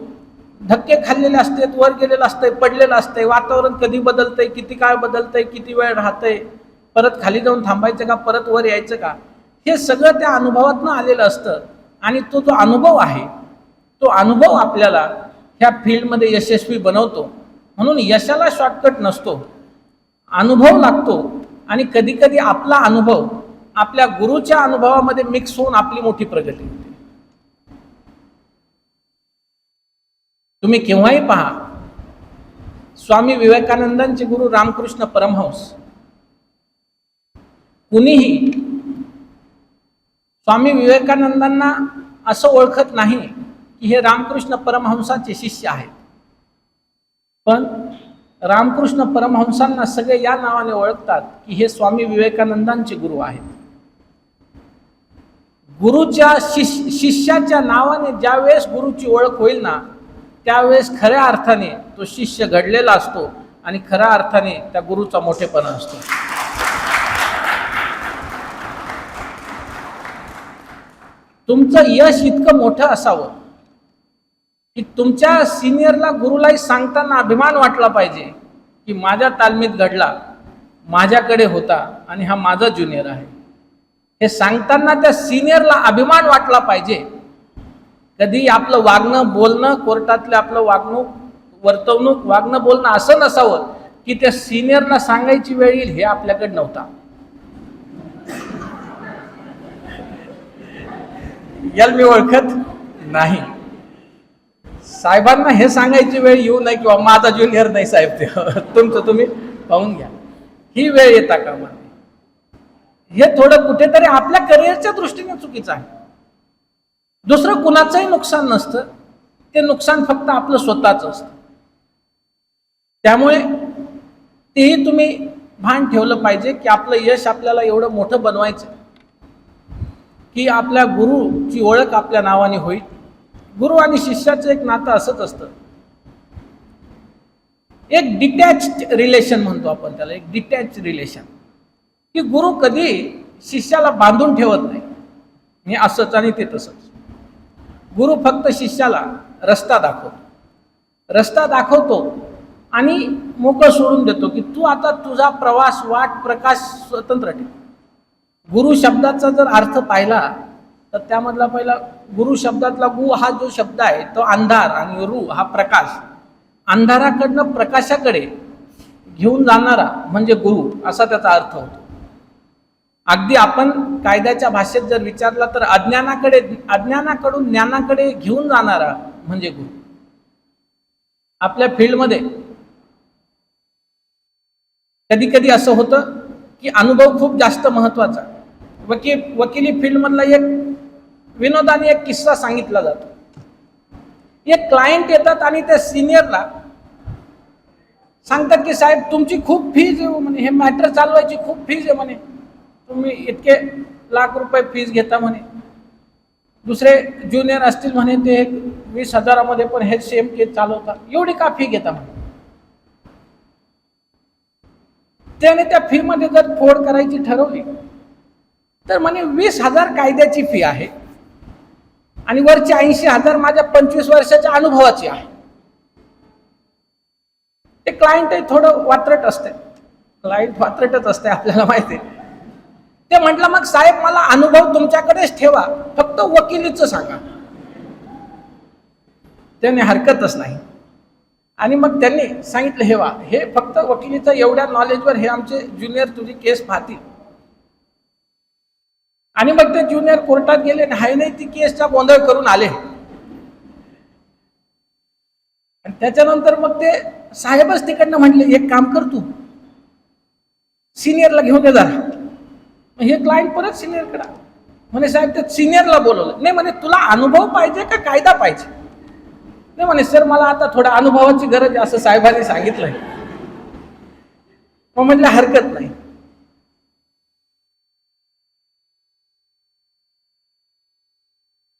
धक्के खाल्लेले असतात, वर गेलेलं असतंय, पडलेलं असतंय, वातावरण कधी बदलतंय, किती काळ बदलतंय, किती वेळ राहतंय, परत खाली जाऊन थांबायचं का, परत वर यायचं का, हे सगळं त्या अनुभवातनं आलेलं असतं. आणि तो जो अनुभव आहे, तो अनुभव आपल्याला ह्या फील्डमध्ये यशस्वी बनवतो. म्हणून यशाला शॉर्टकट नसतो, अनुभव लागतो. आणि कधी कधी आपला अनुभव आपल्या गुरुच्या अनुभवामध्ये मिक्स होऊन आपली मोठी प्रगती होते. तुम्ही केव्हाही पहा, स्वामी विवेकानंदांचे गुरु रामकृष्ण परमहंस, कुणीही स्वामी विवेकानंदांना असं ओळखत नाही की हे रामकृष्ण परमहंसाचे शिष्य आहेत. पण रामकृष्ण परमहंसांना सगळे या नावाने ओळखतात की हे स्वामी विवेकानंदांचे गुरु आहेत. गुरुच्या शिष्याच्या नावाने ज्यावेळेस गुरुची ओळख होईल ना, त्यावेळेस खऱ्या अर्थाने तो शिष्य घडलेला असतो आणि खऱ्या अर्थाने त्या गुरुचा मोठेपणा असतो. तुमचं यश इतकं मोठं असावं की तुमच्या सिनियरला, गुरुलाही सांगताना अभिमान वाटला पाहिजे की माझ्या तालमीत घडला, माझ्याकडे होता आणि हा माझा ज्युनियर आहे. हे सांगताना त्या सिनियरला अभिमान वाटला पाहिजे. कधी आपलं वागणं बोलणं, कोर्टातलं आपलं वर्तवणूक वागणं बोलणं असं नसावं की त्या सिनियरला सांगायची वेळ येईल हे आपल्याकडे नव्हता. याला मी ओळखत नाही. साहेबांना हे सांगायची वेळ येऊ नये किंवा माझा ज्युनियर नाही साहेब, ते तुमचं तुम्ही पाहून घ्या, ही वेळ येता कामा नये. हे थोडं कुठेतरी आपल्या करिअरच्या दृष्टीने चुकीचं आहे. दुसरं कुणाचंही नुकसान नसतं, ते नुकसान फक्त आपलं स्वतःच असतं. त्यामुळे तेही तुम्ही भान ठेवलं पाहिजे की आपलं यश आपल्याला एवढं मोठं बनवायचं की आपल्या गुरुची ओळख आपल्या नावाने होईल. गुरु आणि शिष्याचं एक नातं असंच असतं, एक डिटॅच्ड रिलेशन म्हणतो आपण त्याला, एक डिटॅच्ड रिलेशन, की गुरु कधी शिष्याला बांधून ठेवत नाही, हे असंच आणि ते तसंच. गुरु फक्त शिष्याला रस्ता दाखवतो आणि मोकळं सोडून देतो की तू आता तुझा प्रवास, वाट, प्रकाश स्वतंत्र ठेव. गुरु शब्दाचा जर अर्थ पाहिला तर त्यामधला पहिला गुरु शब्दातला गु हा जो शब्द आहे तो अंधार आणि रू हा प्रकाश. अंधाराकडनं प्रकाशाकडे घेऊन जाणारा म्हणजे गुरु, असा त्याचा अर्थ होतो. अगदी आपण कायद्याच्या भाषेत जर विचारला तर अज्ञानाकडून ज्ञानाकडे घेऊन जाणारा म्हणजे गुरु. आपल्या फील्डमध्ये कधी कधी असं होतं की अनुभव खूप जास्त महत्वाचा. वकिली फील्डमधला एक विनोदाने एक किस्सा सांगितला जातो. एक क्लायंट येतात आणि त्या सिनियरला सांगतात की साहेब तुमची खूप फीज आहे म्हणे, हे मॅटर चालवायची खूप फीज आहे म्हणे, तुम्ही इतके लाख रुपये फीज घेता म्हणे. दुसरे ज्युनियर असतील म्हणे ते 20,000 पण हे सेम केस चालवतात, एवढी का फी घेता म्हणे. त्याने त्या फी मध्ये जर फोड करायची ठरवली तर म्हणे 20,000 कायद्याची फी आहे आणि वरची 80,000 माझ्या 25 वर्षाच्या अनुभवाची आहे. ते क्लायंट थोडं वात्रट असते, क्लायंट वात्रटच असते आपल्याला माहिती आहे. ते म्हटलं मग साहेब मला अनुभव तुमच्याकडेच ठेवा, फक्त वकिलीचं सांगा. त्याने हरकतच नाही आणि मग त्यांनी सांगितलं हे फक्त वकिलीचं एवढ्या नॉलेजवर हे आमचे ज्युनियर तुझी केस पाहतील. आणि मग ते ज्युनियर कोर्टात गेले नाही ती केसचा गोंधळ करून आले. आणि त्याच्यानंतर मग ते साहेबच तिकडनं म्हटले एक काम कर तू सिनियरला घेऊन ये जरा. हे क्लायंट परत सिनियरकडे म्हणे साहेब ते सिनियरला बोलवलं. नाही म्हणे तुला अनुभव पाहिजे का कायदा पाहिजे. नाही म्हणे सर मला आता थोड्या अनुभवाची गरज आहे असं साहेबांनी सांगितलंय. मग म्हटलं हरकत नाही.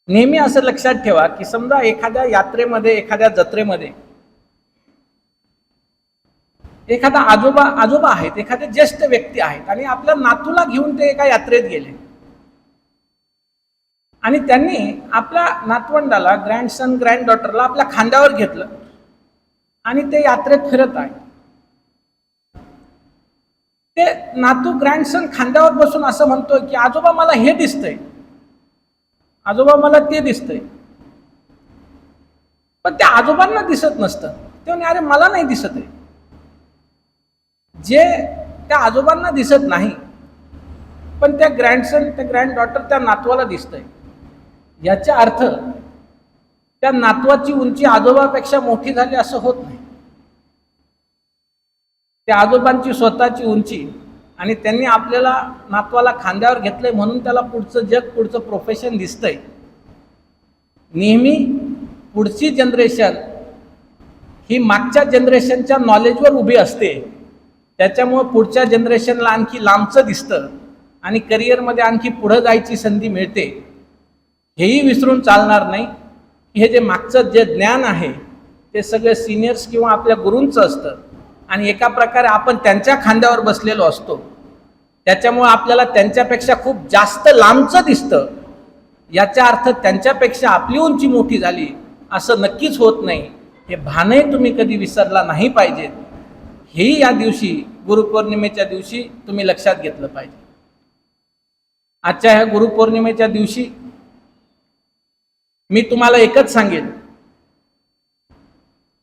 नेहमी असं लक्षात ठेवा की समजा एखाद्या यात्रेमध्ये एखाद्या जत्रेमध्ये एखादा आजोबा आहेत, एखादे ज्येष्ठ व्यक्ती आहेत आणि आपल्या नातूला घेऊन ते एका यात्रेत गेले आणि त्यांनी आपल्या नातवंडाला ग्रँडसन ग्रँडडॉटरला आपल्या खांद्यावर घेतलं आणि ते यात्रेत फिरत आहे. ते नातू ग्रँडसन खांद्यावर बसून असं म्हणतोय की आजोबा मला हे दिसतंय, आजोबा मला ते दिसतंय. पण त्या आजोबांना दिसत नसतं. ते म्हणे अरे मला नाही दिसत आहे. जे त्या आजोबांना दिसत नाही पण त्या ग्रँडसन त्या ग्रँडडॉटर त्या नातवाला दिसतंय. याचा अर्थ त्या नातवाची उंची आजोबापेक्षा मोठी झाली असं होत नाही. त्या आजोबांची स्वतःची उंची आणि त्यांनी आपल्याला नातवाला खांद्यावर घेतलंय म्हणून त्याला पुढचं जग पुढचं प्रोफेशन दिसतंय. नेहमी पुढची जनरेशन ही मागच्या जनरेशनच्या नॉलेजवर उभी असते. त्याच्यामुळे पुढच्या जनरेशनला आणखी लांबचं दिसतं आणि करिअरमध्ये आणखी पुढं जायची संधी मिळते. हेही विसरून चालणार नाही की हे जे मागचं जे ज्ञान आहे ते सगळं सिनियर्स किंवा आपल्या गुरूंचं असतं आणि एका प्रकारे आपण त्यांच्या खांद्यावर बसलेलो असतो. त्याच्यामुळे आपल्याला त्यांच्यापेक्षा खूप जास्त लांबचं दिसतं. याचा अर्थ त्यांच्यापेक्षा आपली उंची मोठी झाली असं नक्कीच होत नाही. हे भानही तुम्ही कधी विसरला नाही पाहिजेत. हेही या दिवशी गुरुपौर्णिमेच्या दिवशी तुम्ही लक्षात घेतलं पाहिजे. आजच्या ह्या गुरुपौर्णिमेच्या दिवशी मी तुम्हाला एकच सांगेन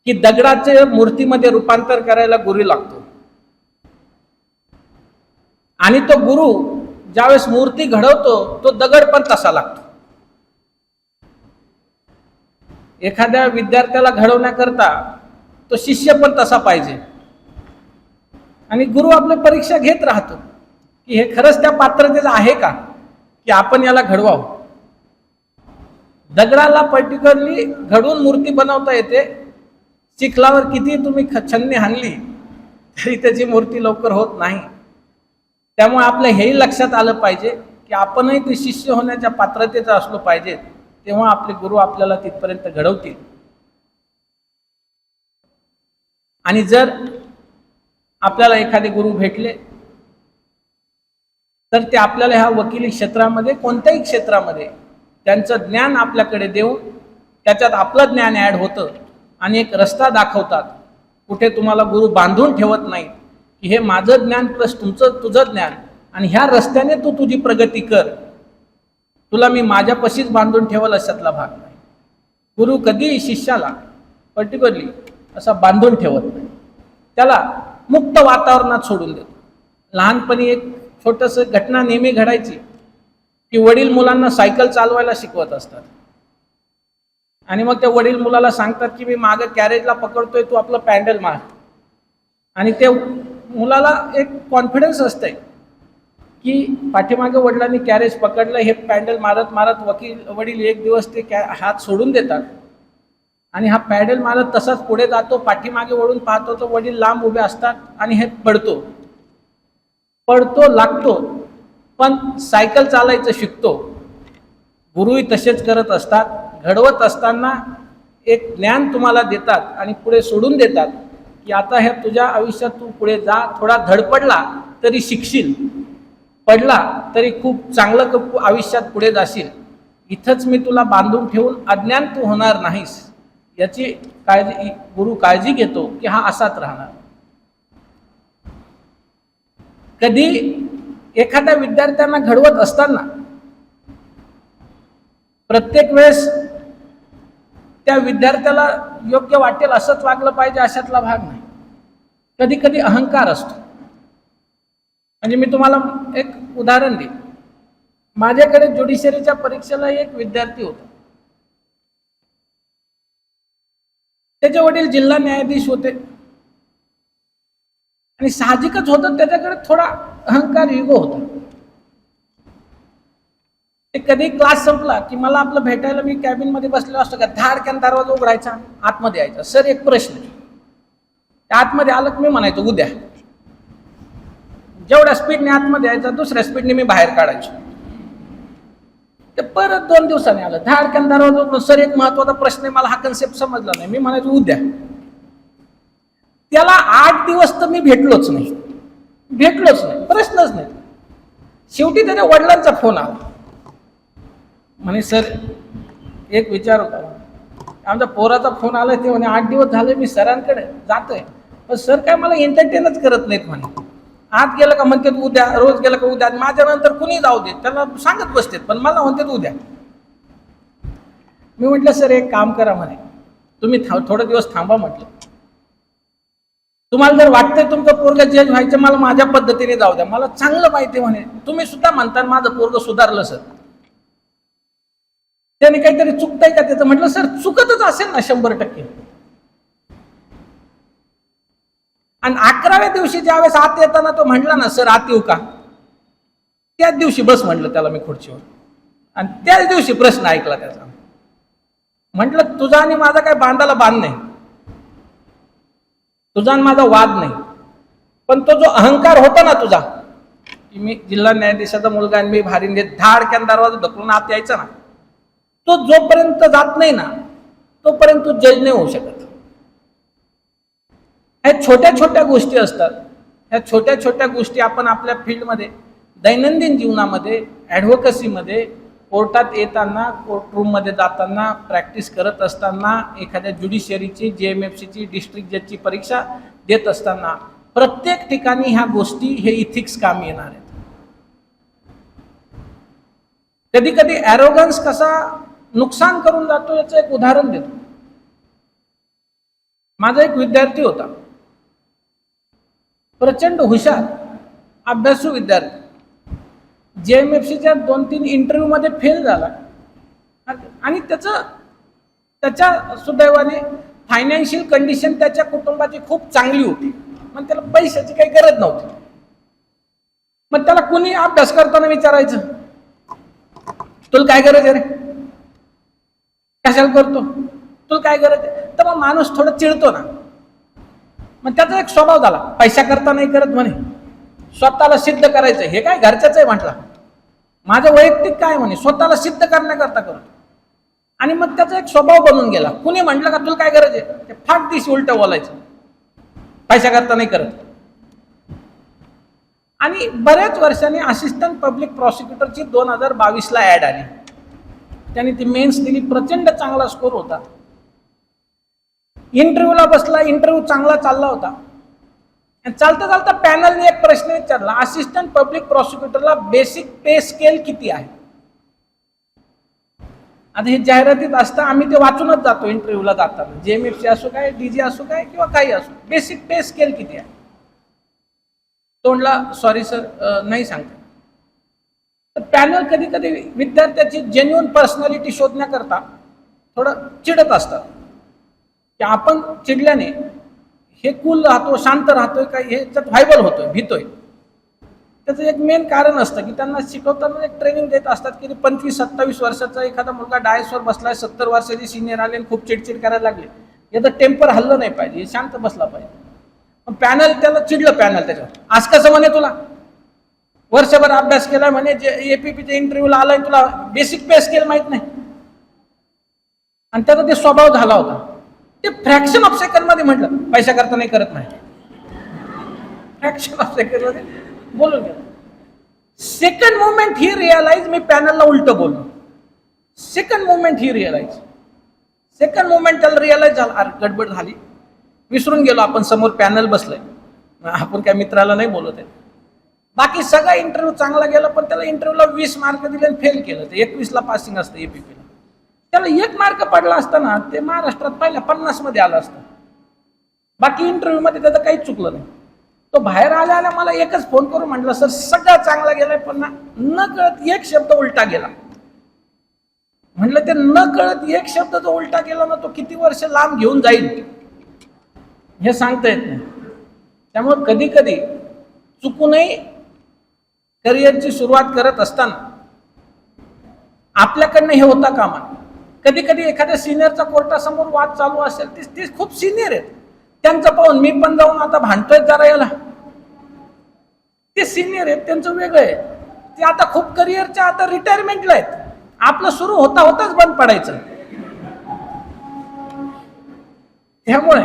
की दगडाचे मूर्तीमध्ये रूपांतर करायला गुरु लागतो आणि तो गुरु ज्यावेळेस मूर्ती घडवतो तो दगड पण तसा लागतो. एखाद्या विद्यार्थ्याला घडवण्याकरता तो शिष्य पण तसा पाहिजे आणि गुरु आपली परीक्षा घेत राहतो की हे खरंच त्या पात्रतेचं आहे का की आपण याला घडवावं. दगडाला पर्टिक्युलरली घडवून मूर्ती बनवता येते. चिखलावर किती तुम्ही छन्नी हाणली तरी त्याची मूर्ती लवकर होत नाही. त्यामुळे आपलं हेही लक्षात आलं पाहिजे की आपणही ते शिष्य होण्याच्या पात्रतेचं असलो पाहिजे. तेव्हा आपले गुरु आपल्याला तिथपर्यंत घडवतील. आणि जर आपल्याला एखादे गुरु भेटले तर ते आपल्याला ह्या वकिली क्षेत्रामध्ये कोणत्याही क्षेत्रामध्ये त्यांचं ज्ञान आपल्याकडे देऊन त्याच्यात आपलं ज्ञान ॲड होतं आणि एक रस्ता दाखवतात. कुठे तुम्हाला गुरु बांधून ठेवत नाही की हे माझं ज्ञान प्लस तुझं ज्ञान आणि ह्या रस्त्याने तू तुझी प्रगती कर, तुला मी माझ्यापाशीच बांधून ठेवल अशातला भाग नाही. गुरु कधी शिष्याला पर्टिक्युलरली असा बांधून ठेवत नाही. त्याला मुक्त वातावरणात सोडून देतो. लहानपणी एक छोटंसं घटना नेहमी घडायची की वडील मुलांना सायकल चालवायला शिकवत असतात आणि मग त्या वडील मुलाला सांगतात की मी मागे कॅरेजला पकडतोय, तू आपलं पॅन्डल मार. आणि ते मुलाला एक कॉन्फिडन्स असते की पाठीमागे वडिलांनी कॅरेज पकडलं, हे पॅन्डल मारत मारत वडील एक दिवस ते हात सोडून देतात आणि हा पॅडल मारत तसाच पुढे जातो. पाठीमागे वळून पाहतो तर वडील लांब उभे असतात आणि हे पडतो लागतो, पण सायकल चालायचं शिकतो. गुरुही तसेच करत असतात. घडवत असताना एक ज्ञान तुम्हाला देतात आणि पुढे सोडून देतात की आता हे तुझ्या आयुष्यात तू पुढे जा. थोडा धडपडला तरी शिकशील, पडला तरी खूप चांगलं आयुष्यात पुढे जाशील. इथंच मी तुला बांधून ठेवून अज्ञान तू होणार नाहीस, याची गुरु काळजी घेतो की हा असाच राहणार. कधी एखाद्या विद्यार्थ्यांना घडवत असताना प्रत्येक वेळेस त्या विद्यार्थ्याला योग्य वाटेल असंच वागलं पाहिजे अशातला भाग नाही. कधी कधी अहंकार असतो. म्हणजे मी तुम्हाला एक उदाहरण देईन. माझ्याकडे ज्युडिशरीच्या परीक्षेला एक विद्यार्थी होता. त्याचे वडील जिल्हा न्यायाधीश होते आणि साहजिकच होतं त्याच्याकडे थोडा अहंकार, इगो होता. ते कधी क्लास संपला की मला आपलं भेटायला, मी कॅबिन मध्ये बसलेलो असतो का, धाडक्यान दरवाजा उघडायचा, आतमध्ये यायचा. सर एक प्रश्न. आतमध्ये आलं की मी म्हणायचो उद्या. जेवढ्या स्पीडने आतमध्ये यायचा दुसऱ्या स्पीडने मी बाहेर काढायचो. ते परत 2 दिवसांनी आलं, धाडक्यान दरवाजा उघडून, सर एक महत्वाचा प्रश्न आहे, मला हा कन्सेप्ट समजला नाही. मी म्हणायचो उद्या. त्याला 8 दिवस तर मी भेटलोच नाही, प्रश्नच नाही. शेवटी त्याच्या वडिलांचा फोन आला. म्हणे सर एक विचार होता, आमच्या पोराचा फोन आला. ते म्हणे 8 दिवस झाले मी सरांकडे जातोय, पण सर काय मला एंटरटेनच करत नाहीत म्हणे. आत गेलं का म्हणतात उद्या, रोज गेलं का उद्या. माझ्या नंतर कुणी जाऊ देत, त्याला सांगत बसतेत, पण मला म्हणतात उद्या. मी म्हटलं सर एक काम करा म्हणे, तुम्ही थोडे दिवस थांबा म्हटलं. तुम्हाला जर वाटतंय तुमचं पोरगं जज व्हायचं, मला माझ्या पद्धतीने जाऊ द्या, मला चांगलं माहिती म्हणे. तुम्ही सुद्धा म्हणता माझं पोरगं सुधारलं सर, त्याने काहीतरी चुकतंय का त्याचं. म्हटलं सर चुकतच असेल ना 100%. आणि 11व्या दिवशी ज्यावेळेस आत येताना तो म्हटला ना सर आत येऊ का, त्याच दिवशी बस म्हटलं त्याला मी खुर्चीवर. आणि त्याच दिवशी प्रश्न ऐकला त्याचा. म्हटलं तुझा आणि माझा काय बांधाला बांध नाही, तुझा आणि माझा वाद नाही, पण तो जो अहंकार होता ना तुझा की मी जिल्हा न्यायाधीशाचा मुलगा आणि मी भारी धाडक्यान दरवाजा ढकलून आत यायचा ना, तो जोपर्यंत जात नाही ना तोपर्यंत तू जज नाही होऊ शकत. ह्या छोट्या छोट्या गोष्टी असतात. ह्या छोट्या छोट्या गोष्टी आपण आपल्या फील्डमध्ये, दैनंदिन जीवनामध्ये, ॲडव्होकसीमध्ये, कोर्टात येताना, कोर्टरूममध्ये जाताना, प्रॅक्टिस करत असताना, एखाद्या ज्युडिशरीची, JMFCची, डिस्ट्रिक्ट जजची परीक्षा देत असताना, प्रत्येक ठिकाणी ह्या गोष्टी, हे इथिक्स कामी येणार आहेत. कधी कधी ॲरोगन्स कसा नुकसान करून जातो याचं एक उदाहरण देतो. माझा एक विद्यार्थी होता, प्रचंड हुशार, अभ्यासू विद्यार्थी. JMFCच्या 2-3 इंटरव्ह्यू मध्ये फेल झाला आणि त्याच्या सुदैवाने फायनान्शियल कंडिशन त्याच्या कुटुंबाची खूप चांगली होती, पण त्याला पैशाची काही गरज नव्हती. मग त्याला कुणी अभ्यास करताना विचारायचं तुला काय गरज आहे रे, कशाला करतो, तुला काय गरज आहे. तर मग माणूस थोडं चिडतो ना. मग त्याचा एक स्वभाव झाला, पैसा करता नाही करत म्हणे, स्वतःला सिद्ध करायचं. हे काय घरच्याच आहे म्हटलं, माझं वैयक्तिक काय म्हणे, स्वतःला सिद्ध करण्याकरता करतो. आणि मग त्याचा एक स्वभाव बनून गेला. कुणी म्हटलं का तुला काय गरज आहे, ते फाट दिवशी उलट बोलायचं, पैसा करता नाही करत. आणि बऱ्याच वर्षांनी असिस्टंट पब्लिक प्रॉसिक्युटरची 2022ला ऍड आली. त्याने ती मेन्स दिली, प्रचंड चांगला स्कोर होता. इंटरव्ह्यूला बसला, इंटरव्ह्यू चांगला चालला होता. चालता चालता पॅनलने एक प्रश्न विचारला, असिस्टंट पब्लिक प्रॉसिक्युटरला बेसिक पे स्केल किती आहे. आता हे जाहिरातीत असतं, आम्ही ते वाचूनच जातो इंटरव्ह्यूला जाताना. JMFC असो काय, DG असो काय किंवा काही असो, बेसिक पे स्केल किती आहे. तो म्हटला सॉरी सर नाही सांगता. तर पॅनल कधी कधी विद्यार्थ्याची जेन्युइन पर्सनॅलिटी शोधण्याकरता थोडं चिडत असतात की आपण चिडल्याने हे कूल राहतो, शांत राहतोय का, ह्याच्यात व्हायबल होतोय, भीतोय. त्याचं एक मेन कारण असतं की त्यांना शिकवताना एक ट्रेनिंग देत असतात की 25-27 वर्षाचा एखादा मुलगा डायसवर बसलाय, 70 वर्षाची सिनियर आले आणि खूप चिडचिड करायला लागले, याचं टेम्पर हल्लं नाही पाहिजे, शांत बसला पाहिजे. पण पॅनल त्याला चिडलं, पॅनल त्याच्यावर आज कसं म्हणे, तुला वर्षभर अभ्यास केला म्हणे, जे एपीपीच्या इंटरव्ह्यूला आलाय, तुला बेसिक पे स्केल माहित नाही. आणि त्याचा ते स्वभाव झाला होता. ते फ्रॅक्शन ऑफ सेकंड मध्ये म्हटलं, पैसा करता नाही करत नाही, फ्रॅक्शन ऑफ सेकंड मध्ये बोलून गेलं. सेकंड मोमेंट ही रिअलाइज, मी पॅनलला उलट बोललो. सेकंड मोमेंट ही रिअलाइज, सेकंड मोमेंट त्याला रिअलाइज झाला, अरे गडबड झाली, विसरून गेलो आपण समोर पॅनल बसलंय, आपण काय मित्राला नाही बोलत आहे. बाकी सगळा इंटरव्ह्यू चांगला गेला, पण त्याला इंटरव्ह्यूला 20 मार्क दिले आणि फेल केलं. ते 21ला पासिंग असतं एपीपीला. त्याला 1 मार्क पडला असताना ते महाराष्ट्रात पहिल्या 50 मध्ये आलं असतं. बाकी इंटरव्ह्यू मध्ये त्याचं काहीच चुकलं नाही. तो बाहेर आल्या मला एकच फोन करून म्हटलं, सर सगळा चांगला गेलाय, पण न कळत एक शब्द उलटा गेला. म्हटलं ते न कळत एक शब्द जो उलटा गेला ना, तो किती वर्ष लांब घेऊन जाईल हे सांगता येत नाही. त्यामुळे कधी कधी चुकूनही करिअरची सुरुवात करत असताना आपल्याकडनं हे होता कामा. कधी कधी एखाद्या सिनियरचा कोर्टासमोर वाद चालू असेल, ते खूप सिनियर आहेत, त्यांचं पाहून मी पण जाऊन आता भांडतोय जरा याला. ते सिनियर आहेत, त्यांचं वेगळं आहे, ते आता खूप करिअरच्या आता रिटायरमेंटला आहेत. आपलं सुरू होता होताच बंद पडायचं. त्यामुळे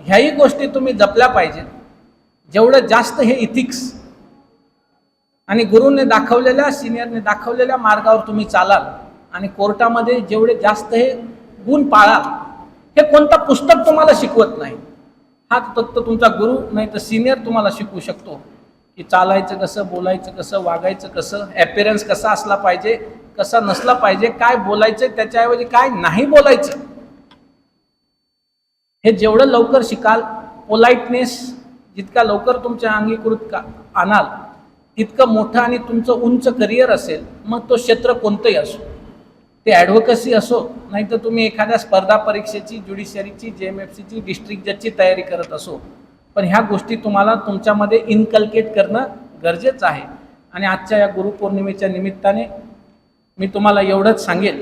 ह्याही गोष्टी तुम्ही जपल्या पाहिजेत. जेवढं जास्त हे इथिक्स आणि गुरुने दाखवलेल्या, सिनियरने दाखवलेल्या मार्गावर तुम्ही चालाल आणि कोर्टामध्ये जेवढे जास्त हे गुण पाळाल, हे कोणता पुस्तक तुम्हाला शिकवत नाही. हा फक्त तुमचा गुरु नाही तर सिनियर तुम्हाला शिकवू शकतो की चालायचं कसं, बोलायचं कसं, वागायचं कसं, ॲपिअरन्स कसा असला पाहिजे, कसा नसला पाहिजे, काय बोलायचं त्याच्याऐवजी काय नाही बोलायचं. हे जेवढं लवकर शिकाल, पोलाइटनेस जितका लवकर तुमच्या अंगीकृत आणाल, तितकं मोठं आणि तुमचं उंच करिअर असेल. मग तो क्षेत्र कोणतंही असो, ते ॲडव्होकसी असो, नाही तर तुम्ही एखाद्या स्पर्धा परीक्षेची, ज्युडिशरीची, JMFCची, डिस्ट्रिक्ट जजची तयारी करत असो, पण ह्या गोष्टी तुम्हाला तुमच्यामध्ये इनकल्केट करणं गरजेचं आहे. आणि आजच्या या गुरुपौर्णिमेच्या निमित्ताने मी तुम्हाला एवढंच सांगेल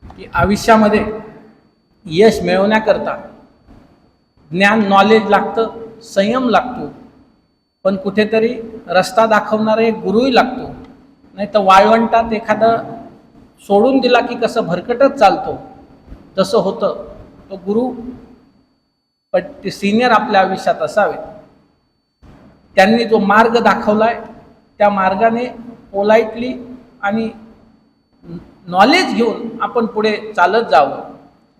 की आयुष्यामध्ये यश मिळवण्याकरता ज्ञान, नॉलेज लागतं, संयम लागतो, पण कुठेतरी रस्ता दाखवणारा एक गुरुही लागतो. नाही तर वाळवंटात एखादं सोडून दिला की कसं भरकटत चालतो, तसं होतं. तो गुरु, पण ते सिनियर आपल्या आयुष्यात असावे. त्यांनी जो मार्ग दाखवलाय त्या मार्गाने पोलाइटली आणि नॉलेज घेऊन आपण पुढे चालत जावं.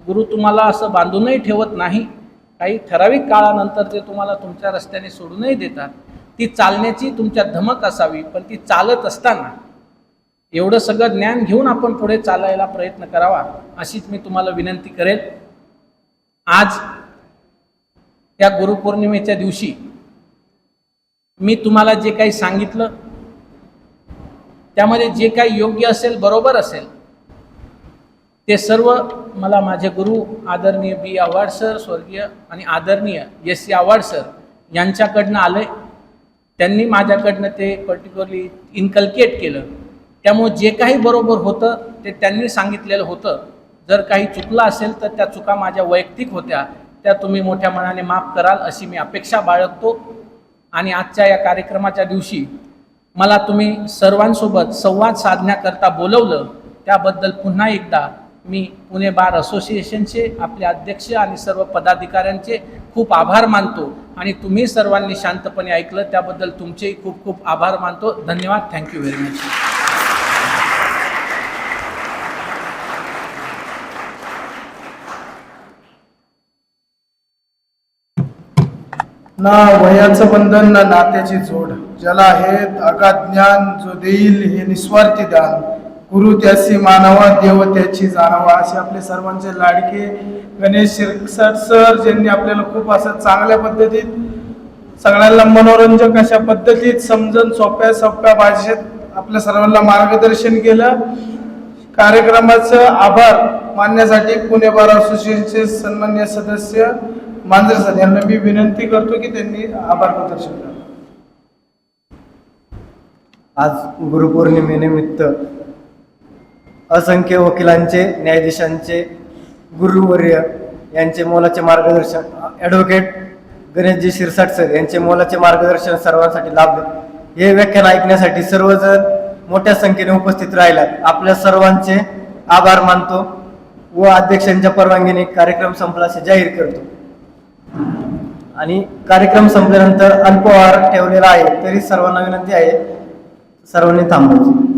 गुरु तुम्हाला असं बांधूनही ठेवत नाही, काही ठराविक काळानंतर ते तुम्हाला तुमच्या रस्त्याने सोडूनही देतात. ती चालण्याची तुमच्या धमक असावी, पण ती चालत असताना एवढं सगळं ज्ञान घेऊन आपण पुढे चालायला प्रयत्न करावा, अशीच मी तुम्हाला विनंती करेल. आज त्या गुरुपौर्णिमेच्या दिवशी मी तुम्हाला जे काही सांगितलं त्यामध्ये जे काही योग्य असेल, बरोबर असेल, ते सर्व मला माझे गुरु आदरणीय बी आव्हाड सर, स्वर्गीय आणि आदरणीय SC आव्हाड सर यांच्याकडनं आलंय. त्यांनी माझ्याकडनं ते पर्टिक्युलरली इनकल्केट केलं. त्यामुळे जे काही बरोबर होतं ते त्यांनी सांगितलेलं होतं. जर काही चुकलं असेल तर त्या चुका माझ्या वैयक्तिक होत्या, त्या तुम्ही मोठ्या मनाने माफ कराल अशी मी अपेक्षा बाळगतो. आणि आजच्या या कार्यक्रमाच्या दिवशी मला तुम्ही सर्वांसोबत संवाद साधण्याकरता बोलवलं, त्याबद्दल पुन्हा एकदा मी पुणे बार असोसिएशनचे, आपले अध्यक्ष आणि सर्व पदाधिकाऱ्यांचे खूप आभार मानतो. आणि तुम्ही सर्वांनी शांतपणे ऐकलं त्याबद्दल तुमचेही खूप खूप आभार मानतो. धन्यवाद. Thank you very much. ना वयाचं बंधन ना नात्याची जोड, ज्याला आहे अगाध ज्ञान, जो देईल हे निस्वार्थी दान, गुरु त्याची मानावा, देव त्याची जाणावा, असे आपले सर्वांचे लाडके गणेश शिरसाट सर, ज्यांनी आपल्याला खूप असं चांगल्या पद्धतीत, सगळ्यांना मनोरंजक अशा पद्धतीत समजून सोप्या भाषेत आपल्या सर्वांना मार्गदर्शन केलं. कार्यक्रमाचं आभार मानण्यासाठी पुणे बार असोसिएशनचे सन्माननीय सदस्य मांजरे सर यांना मी विनंती करतो की त्यांनी आभार प्रदर्शन करावं. आज गुरुपौर्णिमेनिमित्त असंख्य वकिलांचे, न्यायाधीशांचे, गुरुवर्य यांचे मोलाचे मार्गदर्शन, ॲडव्होकेट गणेशजी शिरसाट सर यांचे मोलाचे मार्गदर्शन सर्वांसाठी लाभले. हे व्याख्यान ऐकण्यासाठी सर्वजण मोठ्या संख्येने उपस्थित राहिलात. आपल्या सर्वांचे आभार मानतो व अध्यक्षांच्या परवानगीने कार्यक्रम संपला असे जाहीर करतो. आणि कार्यक्रम संपल्यानंतर अल्पहार ठेवलेला आहे, तरी सर्वांना विनंती आहे सर्वांनी थांबायचे.